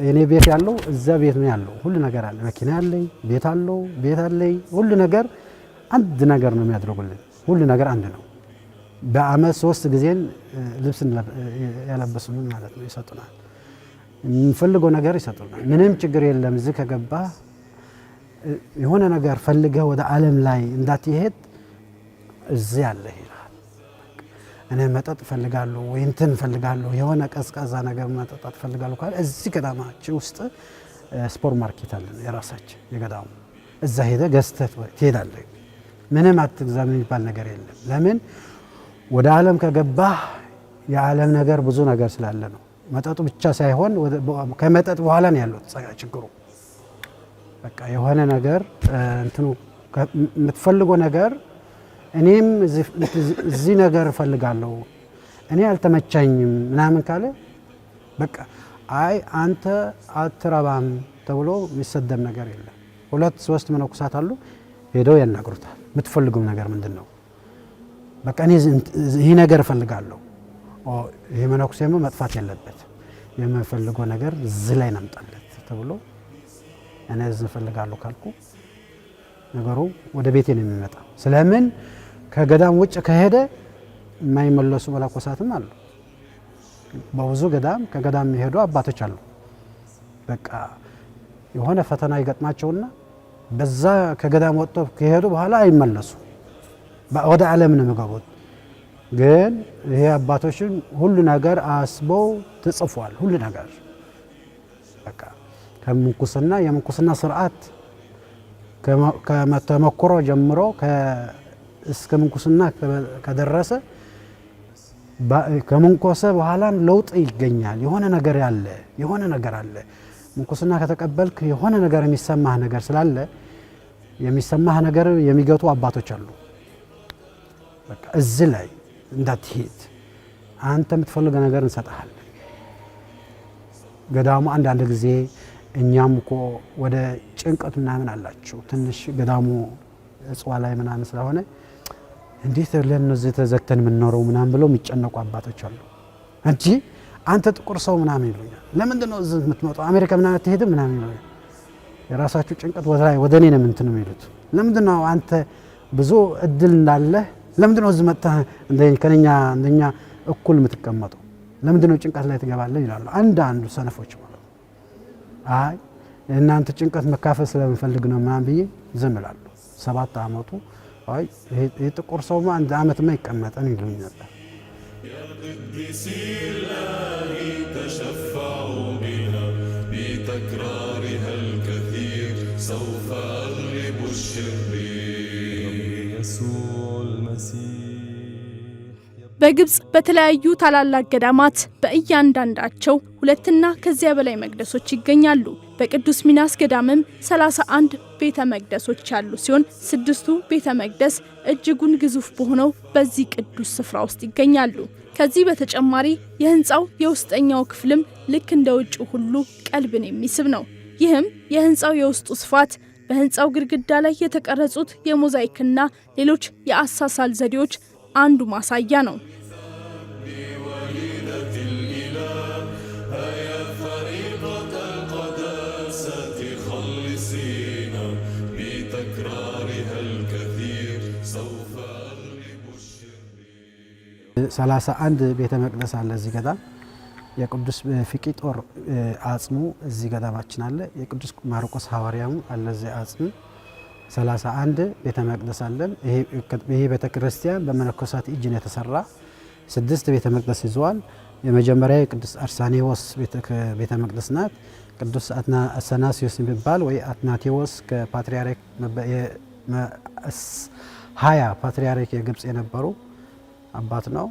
የኔ ቤት ያለው እዛ ቤት ነው ያለው። ሁሉ ነገር አለ። መኪና አለኝ፣ ቤት አለኝ፣ ሁሉ ነገር አንድ ነገር ነው የሚያደርጉልን። ሁሉ ነገር አንድ ነው። በአመት 3 ጊዜ ልብስ ያለበሱን ማለት ነው ይሰጡናል። የምንፈልገው ነገር ይሰጡናል። ምንም ችግር የለም። እዚህ ከገባ የሆነ ነገር ፈልገህ ወደ ዓለም ላይ እንዳትሄድ እዚህ ያለ ይላል። እኔ መጠጥ ፈልጋለሁ ወይ እንትን ፈልጋለሁ የሆነ ቀዝቃዛ ነገር መጠጣት ፈልጋለሁ ካለ እዚህ ገዳማችን ውስጥ ሱፐር ማርኬት አለ የራሳችን የገዳሙ። እዛ ሄደህ ገዝተህ ትሄዳለህ። ምንም አትግዛም የሚባል ነገር የለም። ለምን ወደ ዓለም ከገባህ የዓለም ነገር ብዙ ነገር ስላለ ነው። መጠጡ ብቻ ሳይሆን ከመጠጥ በኋላ ነው ያለው ችግሩ። በቃ የሆነ ነገር እንትኑ የምትፈልገው ነገር እኔም እዚህ ነገር ፈልጋለሁ እኔ አልተመቻኝም ምናምን ካለ በቃ አይ አንተ አትረባም ተብሎ የሚሰደብ ነገር የለም። 2-3 መነኮሳት አሉ ሄደው ያናግሩታል። የምትፈልገው ነገር ምንድነው? በቃ እኔ ይሄ ነገር ፈልጋለሁ። ይሄ መነኮሴም መጥፋት ያለበት የምፈልገው ነገር እዚህ ላይ ናምጣለት ተብሎ እኔ እዚህ ፈልጋለሁ ካልኩ ነገሩ ወደ ቤቴ ነው የሚመጣ። ስለምን ከገዳም ውጭ ከሄደ የማይመለሱ መነኮሳትም አሉ። በብዙ ገዳም ከገዳም የሚሄዱ አባቶች አሉ። በቃ የሆነ ፈተና ይገጥማቸውና በዛ ከገዳም ወጥቶ ከሄዱ በኋላ አይመለሱ፣ ወደ ዓለም ነው የሚገቡት። ግን ይሄ አባቶችን ሁሉ ነገር አስበው ተጽፏል። ሁሉ ነገር በቃ ከምንኩስና የምንኩስና ስርዓት ከመተመክሮ ጀምሮ እስከ ምንኩስና ከደረሰ ከመንኮሰ በኋላም ለውጥ ይገኛል። የሆነ ነገር አለ። ምንኩስና ከተቀበልክ የሆነ ነገር የሚሰማህ ነገር ስላለ የሚሰማህ ነገር የሚገቱ አባቶች አሉ። በቃ እዚህ ላይ እንዳትሄድ አንተ የምትፈልገው ነገር እንሰጣለን። ገዳሙ አንዳንድ ጊዜ እኛም እኮ ወደ ጭንቀት ምናምን አላችሁ ትንሽ ገዳሙ እጽዋ ላይ ምናምን ስለሆነ እንዴት ለነዚህ ተዘግተን የምንኖረው ምናምን ብለው የሚጨነቁ አባቶች አሉ። እንጂ አንተ ጥቁር ሰው ምናምን ይሉኛል። ለምንድን ነው እዚህ የምትመጣው? አሜሪካ ምናምን አትሄድም ምናምን ይሉኛል። የራሳችሁ ጭንቀት ወደ እኔ ነው እንትን የሚሉት። ለምንድን ነው አንተ ብዙ እድል እንዳለ ለምንድን ነው እዚህ መጣህ እንደኛ እኩል የምትቀመጠው? ለምንድን ነው ጭንቀት ላይ ትገባለህ ይላሉ አንዳንዱ ሰነፎች ማለት ነው። አይ እናንተ ጭንቀት መካፈል ስለምፈልግ ነው ምናምን ብዬ ዝም እላለሁ። 7 ዓመቱ አይ ይሄ ጥቁር ሰው አንድ ዓመትማ ይቀመጣል ይሉኝ ነበር። በግብጽ በተለያዩ ታላላቅ ገዳማት በእያንዳንዳቸው 2 ከዚያ በላይ መቅደሶች ይገኛሉ። በቅዱስ ሚናስ ገዳምም 31 ቤተ መቅደሶች ያሉ ሲሆን 6ቱ ቤተ መቅደስ እጅጉን ግዙፍ በሆነው በዚህ ቅዱስ ስፍራ ውስጥ ይገኛሉ። ከዚህ በተጨማሪ የህንጻው የውስጠኛው ክፍልም ልክ እንደ ውጭው ሁሉ ቀልብን የሚስብ ነው። ይህም የህንጻው የውስጡ ስፋት በህንጻው ግድግዳ ላይ የተቀረጹት የሞዛይክና ሌሎች የአሳሳል ዘዴዎች አንዱ ማሳያ ነው። ሰላሳ አንድ ቤተ መቅደስ አለ እዚህ ገዳም። የቅዱስ ፊቂጦር አጽሙ እዚህ ገዳማችን አለ። የቅዱስ ማርቆስ ሐዋርያው አለ እዚህ አጽሙ 31 ቤተ መቅደስ አለን። ይሄ ቤተ ክርስቲያን በመነኮሳት እጅ ነው የተሰራ። 6 ቤተ መቅደስ ይዟል። የመጀመሪያ የቅዱስ አርሳኔዎስ ቤተ መቅደስ ናት። ቅዱስ አትናሲዮስ የሚባል ወይ አትናቴዎስ ከፓትርያርክ 20 ፓትርያርክ የግብጽ የነበሩ አባት ነው።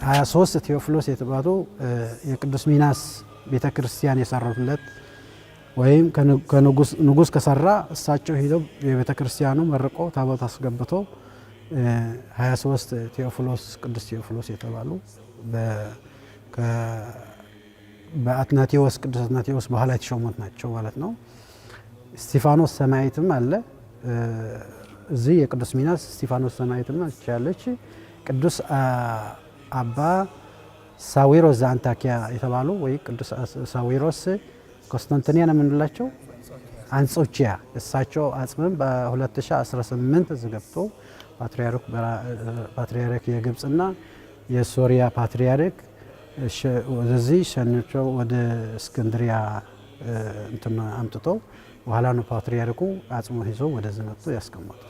23 ቴዎፍሎስ የተባሉ የቅዱስ ሚናስ ቤተ ክርስቲያን የሰሩለት ወይም ንጉስ ከሰራ እሳቸው ሄደው የቤተ ክርስቲያኑ መርቆ ታቦት አስገብቶ 23 ቴዎፍሎስ ቅዱስ ቴዎፍሎስ የተባሉ በአትናቴዎስ ቅዱስ አትናቴዎስ በኋላ የተሾሙት ናቸው ማለት ነው። እስጢፋኖስ ሰማዕትም አለ እዚህ የቅዱስ ሚናስ እስጢፋኖስ ሰማዕትም አለች። ቅዱስ አባ ሳዊሮስ ዘአንታኪያ የተባሉ ወይ ቅዱስ ሳዊሮስ ኮንስታንቲኒያ ነው የምንላቸው አንጾኪያ እሳቸው አጽምም በ2018 ዝገብቶ ፓትርያርክ የግብጽና የሶሪያ ፓትርያርክ ወደዚህ ሸንቸው ወደ እስክንድሪያ እንትን አምጥቶ በኋላ ነው ፓትርያርኩ አጽሙ ይዞ ወደዚህ መጥቶ ያስቀመጡት።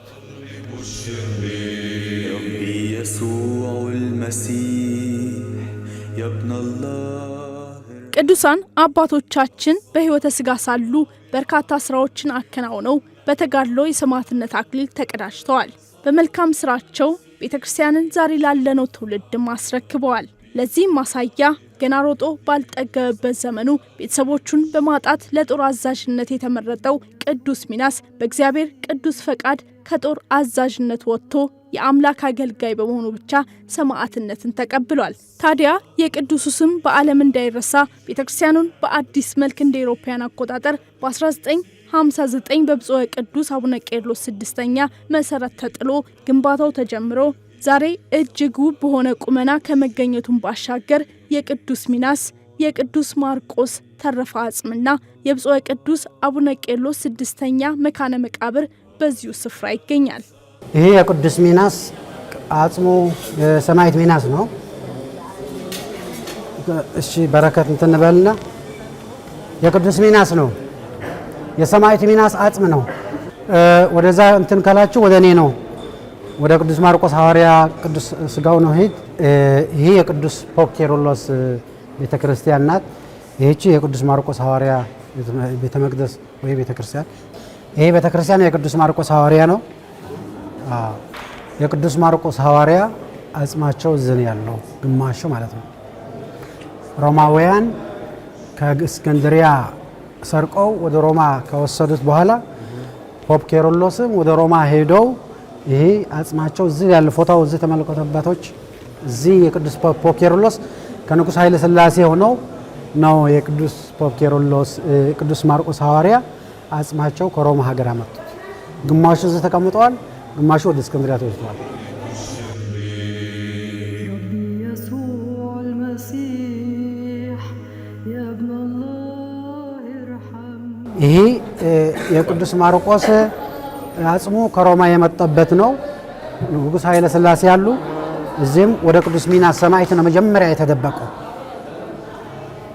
ቅዱሳን አባቶቻችን በሕይወተ ሥጋ ሳሉ በርካታ ስራዎችን አከናውነው በተጋድሎ የሰማዕትነት አክሊል ተቀዳጅተዋል። በመልካም ስራቸው ቤተክርስቲያንን ዛሬ ላለነው ትውልድም አስረክበዋል። ለዚህም ማሳያ ገና ሮጦ ባልጠገበበት ዘመኑ ቤተሰቦቹን በማጣት ለጦር አዛዥነት የተመረጠው ቅዱስ ሚናስ በእግዚአብሔር ቅዱስ ፈቃድ ከጦር አዛዥነት ወጥቶ የአምላክ አገልጋይ በመሆኑ ብቻ ሰማዕትነትን ተቀብሏል። ታዲያ የቅዱሱ ስም በዓለም እንዳይረሳ ቤተክርስቲያኑን በአዲስ መልክ እንደ አውሮፓውያን አቆጣጠር በ1959 በብፁዕ ቅዱስ አቡነ ቄርሎስ 6ኛ መሰረት ተጥሎ ግንባታው ተጀምሮ ዛሬ እጅግ ውብ በሆነ ቁመና ከመገኘቱን ባሻገር የቅዱስ ሚናስ፣ የቅዱስ ማርቆስ ተረፈ አጽምና የብፁዕ ቅዱስ አቡነ ቄርሎስ 6ኛ መካነ መቃብር በዚሁ ስፍራ ይገኛል። ይሄ የቅዱስ ሚናስ አጽሙ የሰማዕት ሚናስ ነው። እሺ በረከት እንትን በልና የቅዱስ ሚናስ ነው። የሰማዕት ሚናስ አጽም ነው። ወደዛ እንትን ካላችሁ ወደ እኔ ነው። ወደ ቅዱስ ማርቆስ ሐዋርያ ቅዱስ ስጋው ነው። ይሄ የቅዱስ ፖፕ ኬሮሎስ ቤተክርስቲያን ናት። ይህቺ የቅዱስ ማርቆስ ሐዋርያ ቤተ መቅደስ ወይ ቤተክርስቲያን። ይሄ ቤተክርስቲያን የቅዱስ ማርቆስ ሐዋርያ ነው። የቅዱስ ማርቆስ ሐዋርያ አጽማቸው እዚህ ያለው ግማሹ ማለት ነው። ሮማውያን ከእስክንድሪያ ሰርቀው ወደ ሮማ ከወሰዱት በኋላ ፖፕ ኬሮሎስም ወደ ሮማ ሄደው ይሄ አጽማቸው እዚህ ያለ ፎቶው እዚህ ተመልከቱባቶች። እዚህ የቅዱስ ፖፕ ኬሮሎስ ከንጉሥ ኃይለ ሥላሴ ሆነው ነው የቅዱስ ፖፕ ኬሮሎስ ቅዱስ ማርቆስ ሐዋርያ አጽማቸው ከሮማ ሀገር አመጡት። ግማሹ እዚህ ተቀምጠዋል፣ ግማሹ ወደ እስክንድሪያ ተወስደዋል። ይሄ የቅዱስ ማርቆስ አጽሙ ከሮማ የመጣበት ነው። ንጉሥ ኃይለ ሥላሴ ያሉ እዚህም ወደ ቅዱስ ሚናስ ሰማዕት ነው መጀመሪያ የተደበቀው።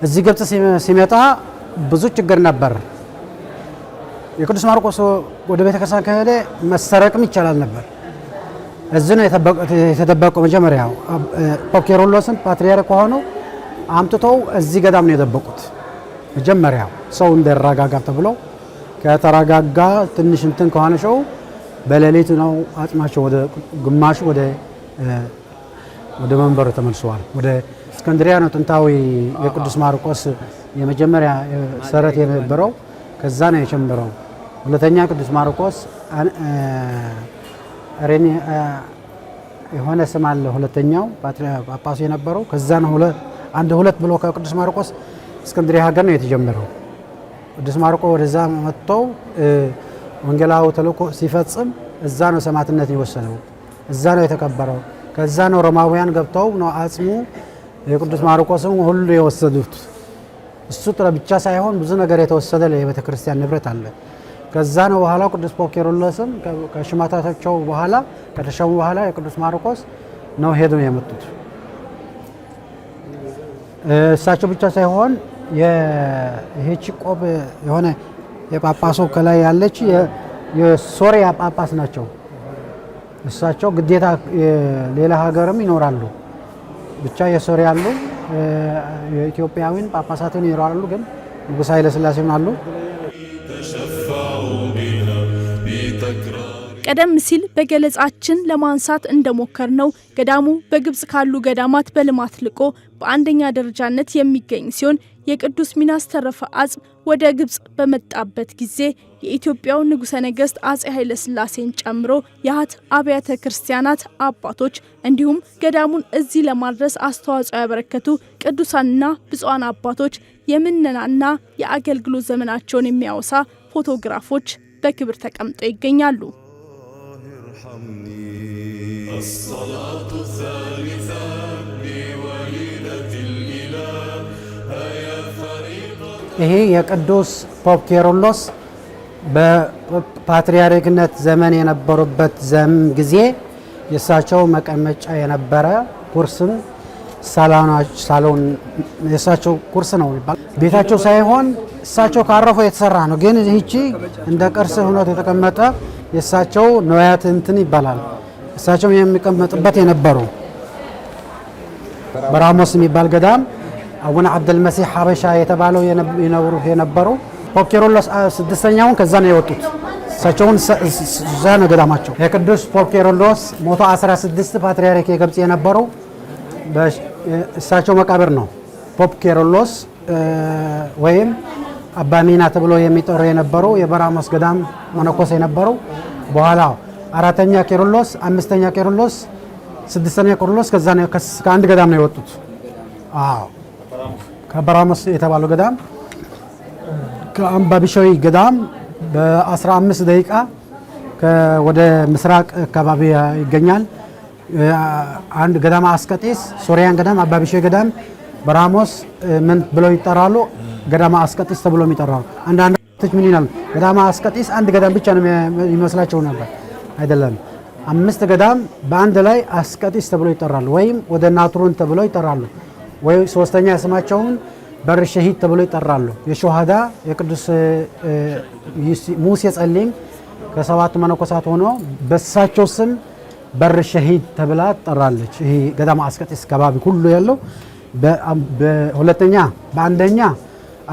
እዚህ ግብጽ ሲመጣ ብዙ ችግር ነበር። የቅዱስ ማርቆስ ወደ ቤተክርስቲያን ከሄደ መሰረቅም ይቻላል ነበር። እዚህ ነው የተደበቀው መጀመሪያ። ፖፕ ኬሮሎስን ፓትርያርክ ሆነው አምጥተው እዚህ ገዳም ነው የደበቁት መጀመሪያ። ሰው እንደረጋጋ ተብሎ ከተረጋጋ ትንሽ እንትን ከሆነ ሰው በሌሊት ነው አጽማቸው ወደ ግማሹ ወደ መንበሩ ተመልሰዋል። ወደ እስክንድሪያ ነው ጥንታዊ የቅዱስ ማርቆስ የመጀመሪያ ሰረት የነበረው ከዛ ነው የጀመረው። ሁለተኛ ቅዱስ ማርቆስ የሆነ ስም አለ። ሁለተኛው ጳጳሱ የነበረው ከዛ ነው ሁለት ብሎ ከቅዱስ ማርቆስ እስክንድሪያ ሀገር ነው የተጀመረው። ቅዱስ ማርቆስ ወደዛ መጥተው ወንጌላዊ ተልእኮ ሲፈጽም እዛ ነው ሰማዕትነት የወሰነው፣ እዛ ነው የተቀበረው። ከዛ ነው ሮማውያን ገብተው ነው አጽሙ የቅዱስ ማርቆስም ሁሉ የወሰዱት። እሱ ብቻ ሳይሆን ብዙ ነገር የተወሰደ የቤተ ክርስቲያን ንብረት አለ። ከዛ ነው በኋላ ቅዱስ ፖፕ ኬሮሎስም ከሽማታቸው በኋላ ከተሸሙ በኋላ የቅዱስ ማርቆስ ነው ሄደው የመጡት። እሳቸው ብቻ ሳይሆን ይሄች ቆብ የሆነ የጳጳሱ ከላይ ያለች የሶሪያ ጳጳስ ናቸው። እሳቸው ግዴታ ሌላ ሀገርም ይኖራሉ፣ ብቻ የሶሪያ አሉ፣ የኢትዮጵያዊን ጳጳሳትን ይኖራሉ፣ ግን ንጉሥ ኃይለ ሥላሴም አሉ። ቀደም ሲል በገለጻችን ለማንሳት እንደሞከርነው ገዳሙ በግብጽ ካሉ ገዳማት በልማት ልቆ በአንደኛ ደረጃነት የሚገኝ ሲሆን የቅዱስ ሚናስ ተረፈ አጽም ወደ ግብጽ በመጣበት ጊዜ የኢትዮጵያው ንጉሠ ነገሥት አጼ ኃይለ ሥላሴን ጨምሮ የሀት አብያተ ክርስቲያናት አባቶች እንዲሁም ገዳሙን እዚህ ለማድረስ አስተዋጽኦ ያበረከቱ ቅዱሳንና ብፁዓን አባቶች የምነናና የአገልግሎት ዘመናቸውን የሚያወሳ ፎቶግራፎች በክብር ተቀምጠው ይገኛሉ። الصلاة الثالثة لوليدة الإله هيا فريضة ይሄ የቅዱስ ፖፕ ኬሮሎስ በፓትርያርክነት ዘመን የነበሩበት ጊዜ የእሳቸው መቀመጫ የነበረ ኩርስን ሳሎን የእሳቸው ኩርስ ነው ይባላል። ቤታቸው ሳይሆን እሳቸው ካረፉ የተሰራ ነው። ግን ይህቺ እንደ ቅርስ ሆኖ የተቀመጠ የእሳቸው ንዋያት እንትን ይባላል። እሳቸው የሚቀመጡበት የነበሩ በራሞስ የሚባል ገዳም አቡነ አብደልመሲህ ሐበሻ የተባለው የነበሩ ፖፕ ኬሮሎስ ስድስተኛውን ከዛ ነው የወጡት። እሳቸውን እዛ ነው ገዳማቸው። የቅዱስ ፖፕ ኬሮሎስ 116 ፓትርያርክ የግብጽ የነበሩ እሳቸው መቃብር ነው። ፖፕ ኬሮሎስ ወይም አባ ሚና ተብሎ የሚጠሩ የነበሩ የበራሞስ ገዳም መነኮስ የነበሩ በኋላ አራተኛ ኬሮሎስ፣ አምስተኛ ኬሮሎስ፣ ስድስተኛ ኬሮሎስ ከዛ ነው ከአንድ ገዳም ነው የወጡት። ከበራሞስ የተባለው ገዳም ከአምባ ቢሾይ ገዳም በ15 ደቂቃ ወደ ምስራቅ አካባቢ ይገኛል። አንድ ገዳማ አስቀጢስ ሶሪያን ገዳም፣ አባ ቢሾይ ገዳም፣ በራሞስ ምን ብለው ይጠራሉ? ገዳማ አስቀጢስ ተብሎ ይጠራሉ። አንዳንዶች ምን ይላሉ? ገዳማ አስቀጢስ አንድ ገዳም ብቻ ነው ይመስላቸው ነበር። አይደለም። 5 ገዳም በአንድ ላይ አስቀጢስ ተብሎ ይጠራሉ፣ ወይም ወደ ናትሮን ተብሎ ይጠራሉ፣ ወይ ሶስተኛ ስማቸውን በር ሸሂድ ተብሎ ይጠራሉ። የሸሃዳ የቅዱስ ሙሴ ጸሊም ከ7 መነኮሳት ሆኖ በሳቸው ስም በር ሸሂድ ተብላ ትጠራለች። ይሄ ገዳም አስቀጢስ ከባቢ ሁሉ ያለው በአንደኛ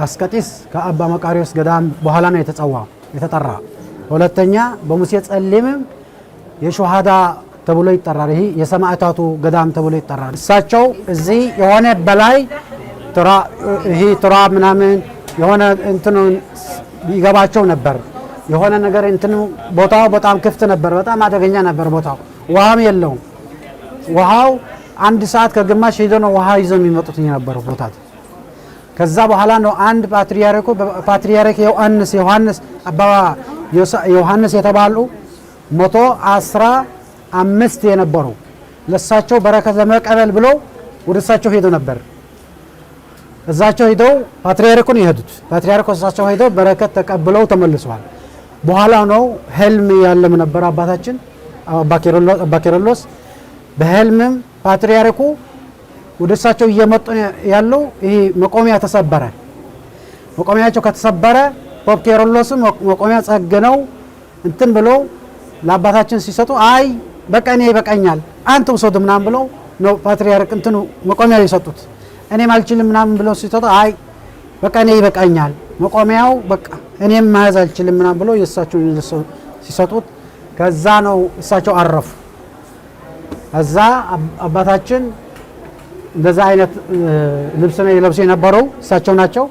አስቀጢስ ከአባ መቃሪዎስ ገዳም በኋላ ነው የተጠራ። ሁለተኛ በሙሴ ጸሊምም የሸሃዳ ተብሎ ይጠራል። ይሄ የሰማዕታቱ ገዳም ተብሎ ይጠራል። እሳቸው እዚህ የሆነ በላይ ትራ ምናምን የሆነ እንትኑ ይገባቸው ነበር። የሆነ ነገር እንትኑ ቦታው በጣም ክፍት ነበር፣ በጣም አደገኛ ነበር ቦታው። ውሃም የለውም። ውሃው 1 ሰዓት ከግማሽ ሄዶ ነው ውሃ ይዘው የሚመጡት የነበረው ቦታ። ከዛ በኋላ ነው አንድ ፓትርያርክ ዮሐንስ የተባሉ 115 የነበሩ ለሳቸው በረከት ለመቀበል ብለው ወደ እሳቸው ሄዶ ነበር። እዛቸው ሄደው ፓትርያርኩን ይሄዱት ፓትርያርኩ እሳቸው ሄደው በረከት ተቀብለው ተመልሰዋል። በኋላ ነው ህልም ያለም ነበር አባታችን አባ ኬርሎስ በህልምም ፓትርያርኩ ወደ እሳቸው እየመጡ ያለው ይሄ መቆሚያ ተሰበረ። መቆሚያቸው ከተሰበረ ፖፕ ኬርሎስም መቆሚያ ጸግነው እንትን ብለው ለአባታችን ሲሰጡ አይ በቃ እኔ ይበቃኛል አንተ ውሰዱ ምናምን ብለው ነው ፓትርያርክ እንትኑ መቆሚያ ይሰጡት። እኔም አልችልም ምናምን ብለው ሲሰጡ አይ በቃ እኔ ይበቃኛል መቆሚያው በቃ እኔም መያዝ አልችልም ምናምን ብለው የእሳቸው ሲሰጡት ከዛ ነው እሳቸው አረፉ። እዛ አባታችን እንደዛ አይነት ልብስ ነው የለብሱ የነበረው እሳቸው ናቸው።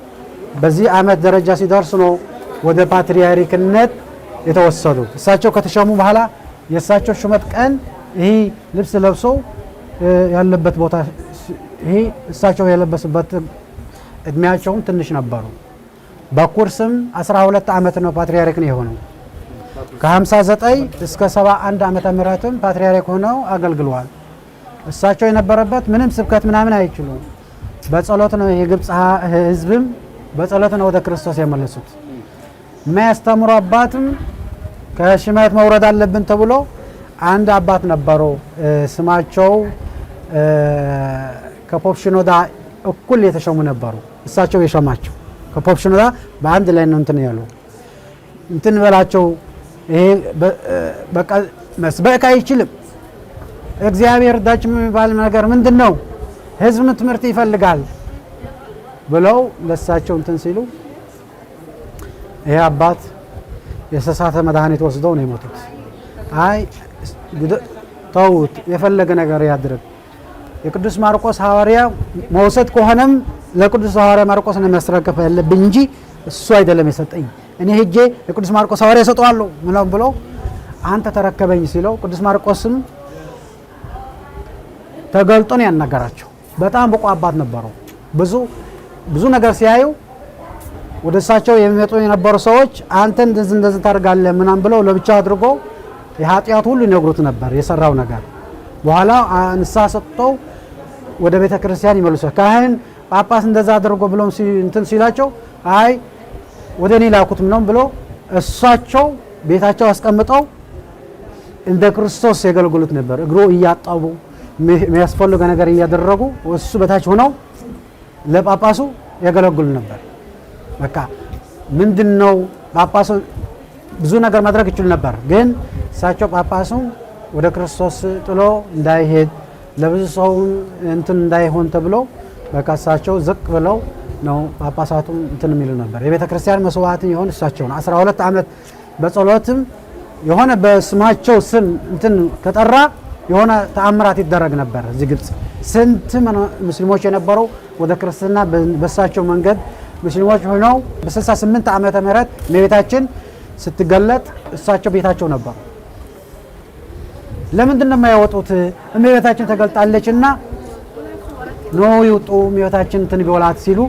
በዚህ ዓመት ደረጃ ሲደርስ ነው ወደ ፓትርያርክነት የተወሰዱ። እሳቸው ከተሸሙ በኋላ የእሳቸው ሹመት ቀን ይሄ ልብስ ለብሰው ያለበት ቦታ ይሄ እሳቸው የለበሱበት እድሜያቸውም ትንሽ ነበሩ። በኩርስም 12 ዓመት ነው ፓትርያርክ ነው የሆነው። ከ59 እስከ 71 ዓመተ ምህረትም ፓትርያርክ ሆነው አገልግለዋል። እሳቸው የነበረበት ምንም ስብከት ምናምን አይችሉም። በጸሎት ነው የግብፅ ህዝብም በጸሎት ነው ወደ ክርስቶስ የመለሱት። የሚያስተምሩ አባትም ከሽመት መውረድ አለብን ተብሎ አንድ አባት ነበሩ። ስማቸው ከፖፕ ሽኖዳ እኩል የተሸሙ ነበሩ። እሳቸው የሸማቸው ከፖፕ ሽኖዳ በአንድ ላይ ነው እንትን ያሉ እንትን በላቸው። ይሄ በቃ መስበክ አይችልም እግዚአብሔር ዳች የሚባል ነገር ምንድነው ህዝብ ትምህርት ይፈልጋል ብለው ለሳቸው እንትን ሲሉ ይሄ አባት የሰሳተ መድኃኒት ወስደው ነው የሞቱት። አይ ተውት የፈለገ ነገር ያድርግ የቅዱስ ማርቆስ ሐዋርያ መውሰድ ከሆነም ለቅዱስ ሐዋርያ ማርቆስ ነው መስረከፍ ያለብኝ እንጂ እሱ አይደለም የሰጠኝ። እኔ ሄጄ ለቅዱስ ማርቆስ ሐዋርያ ሰጠዋለሁ ምናምን ብሎ አንተ ተረከበኝ ሲለው ቅዱስ ማርቆስም ተገልጦ ነው ያናገራቸው። በጣም ብቁ አባት ነበሩ። ብዙ ነገር ሲያዩ ወደ እሳቸው የሚመጡ የነበሩ ሰዎች አንተ እንደዚህ ታደርጋለህ ምናምን ብለው ለብቻ አድርጎ የኃጢአት ሁሉ ይነግሩት ነበር የሰራው ነገር። በኋላ ንስሐ ሰጥተው ወደ ቤተ ክርስቲያን ይመልሳል። ካህን ጳጳስ እንደዛ አድርጎ ብለው እንትን ሲላቸው አይ ወደ እኔ ላኩት ምናምን ብለው እሳቸው ቤታቸው አስቀምጠው እንደ ክርስቶስ ያገልግሉት ነበር። እግሩ እያጣቡ የሚያስፈልገ ነገር እያደረጉ እሱ በታች ሆነው ለጳጳሱ ያገለግሉ ነበር። በቃ ምንድነው ጳጳሱ ብዙ ነገር ማድረግ ይችላል ነበር፣ ግን እሳቸው ጳጳሱ ወደ ክርስቶስ ጥሎ እንዳይሄድ ለብዙ ሰው እንትን እንዳይሆን ተብሎ በቃ እሳቸው ዝቅ ብለው ነው ጳጳሳቱ እንትን የሚሉ ነበር። የቤተ ክርስቲያን መስዋዕትን የሆነ እሳቸው ነው። 12 ዓመት በጸሎትም የሆነ በስማቸው ስም እንትን ከጠራ የሆነ ተአምራት ይደረግ ነበር። እዚህ ግብጽ ስንት ሙስሊሞች የነበረው ወደ ክርስትና በሳቸው መንገድ ሙስሊሞች ሆነው በ68 ዓመተ ምህረት እመቤታችን ስትገለጥ እሳቸው ቤታቸው ነበሩ። ለምንድን ነው የማይወጡት? እመቤታችን ተገልጣለችና ነው ይውጡ እመቤታችን እንትን ቢወላት ሲሉ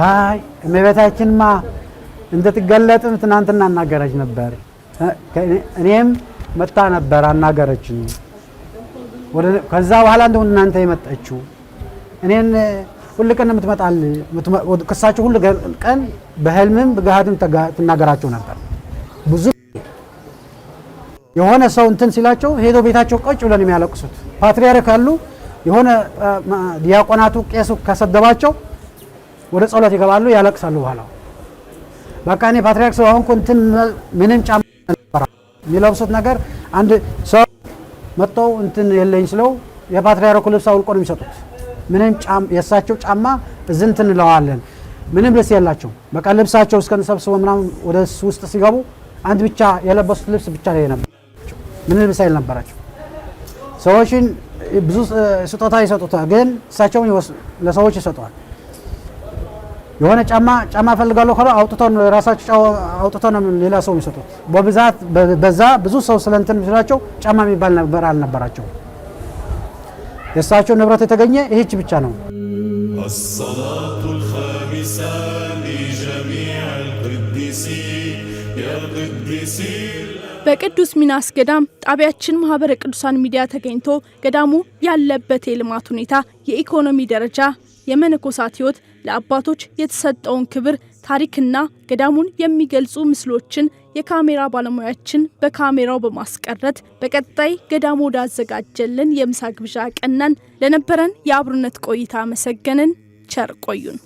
አይ እመቤታችንማ እንድትገለጥም ትናንትና አናገረች ነበር። እኔም መጣ ነበር አናገረችኝ። ከዛ በኋላ እንደው እናንተ የመጣችው እኔን ሁሉ ቀን የምትመጣል ከሳቸው ሁሉ ቀን በህልምም በገሃድም ትናገራቸው ነበር። ብዙ የሆነ ሰው እንትን ሲላቸው ሄዶ ቤታቸው ቁጭ ብለን የሚያለቅሱት ፓትርያርክ አሉ። የሆነ ዲያቆናቱ ቄሱ ከሰደባቸው ወደ ጸሎት ይገባሉ፣ ያለቅሳሉ። በኋላ በቃ እኔ ፓትርያርክ ሰው አሁን እንትን ምንም ጫማ የሚለብሱት ነገር አንድ ሰው መጥተው እንትን የለኝ ስለው የፓትርያርኩ ልብስ አውልቆ ነው የሚሰጡት። ምንም ጫማ የእሳቸው ጫማ እዚህ እንትን እንለዋለን። ምንም ልብስ የላቸው። በቃ ልብሳቸው እስከንሰብስበው ምናምን ወደ ውስጥ ሲገቡ አንድ ብቻ የለበሱት ልብስ ብቻ ነው የነበራቸው። ምንም ልብስ አይነበራቸው። ሰዎችን ብዙ ስጦታ ይሰጡታል፣ ግን እሳቸው ለሰዎች ይሰጡዋል። የሆነ ጫማ ፈልጋለሁ ካለ አውጥተው ራሳቸው አውጥተው ነው ሌላ ሰው ይሰጡት። በብዛት በዛ ብዙ ሰው ስለንትን ስላቸው ጫማ የሚባል ነበር አልነበራቸው። የእሳቸው ንብረት የተገኘ ይህች ብቻ ነው። الصلاة الخامسة لجميع القديسين يا قديسين በቅዱስ ሚናስ ገዳም ጣቢያችን ማህበረ ቅዱሳን ሚዲያ ተገኝቶ ገዳሙ ያለበት የልማት ሁኔታ፣ የኢኮኖሚ ደረጃ፣ የመነኮሳት ህይወት፣ ለአባቶች የተሰጠውን ክብር፣ ታሪክና ገዳሙን የሚገልጹ ምስሎችን የካሜራ ባለሙያችን በካሜራው በማስቀረት በቀጣይ ገዳሙ ወዳዘጋጀልን የምሳ ግብዣ ቀናን። ለነበረን የአብሮነት ቆይታ መሰገንን። ቸር ቆዩን።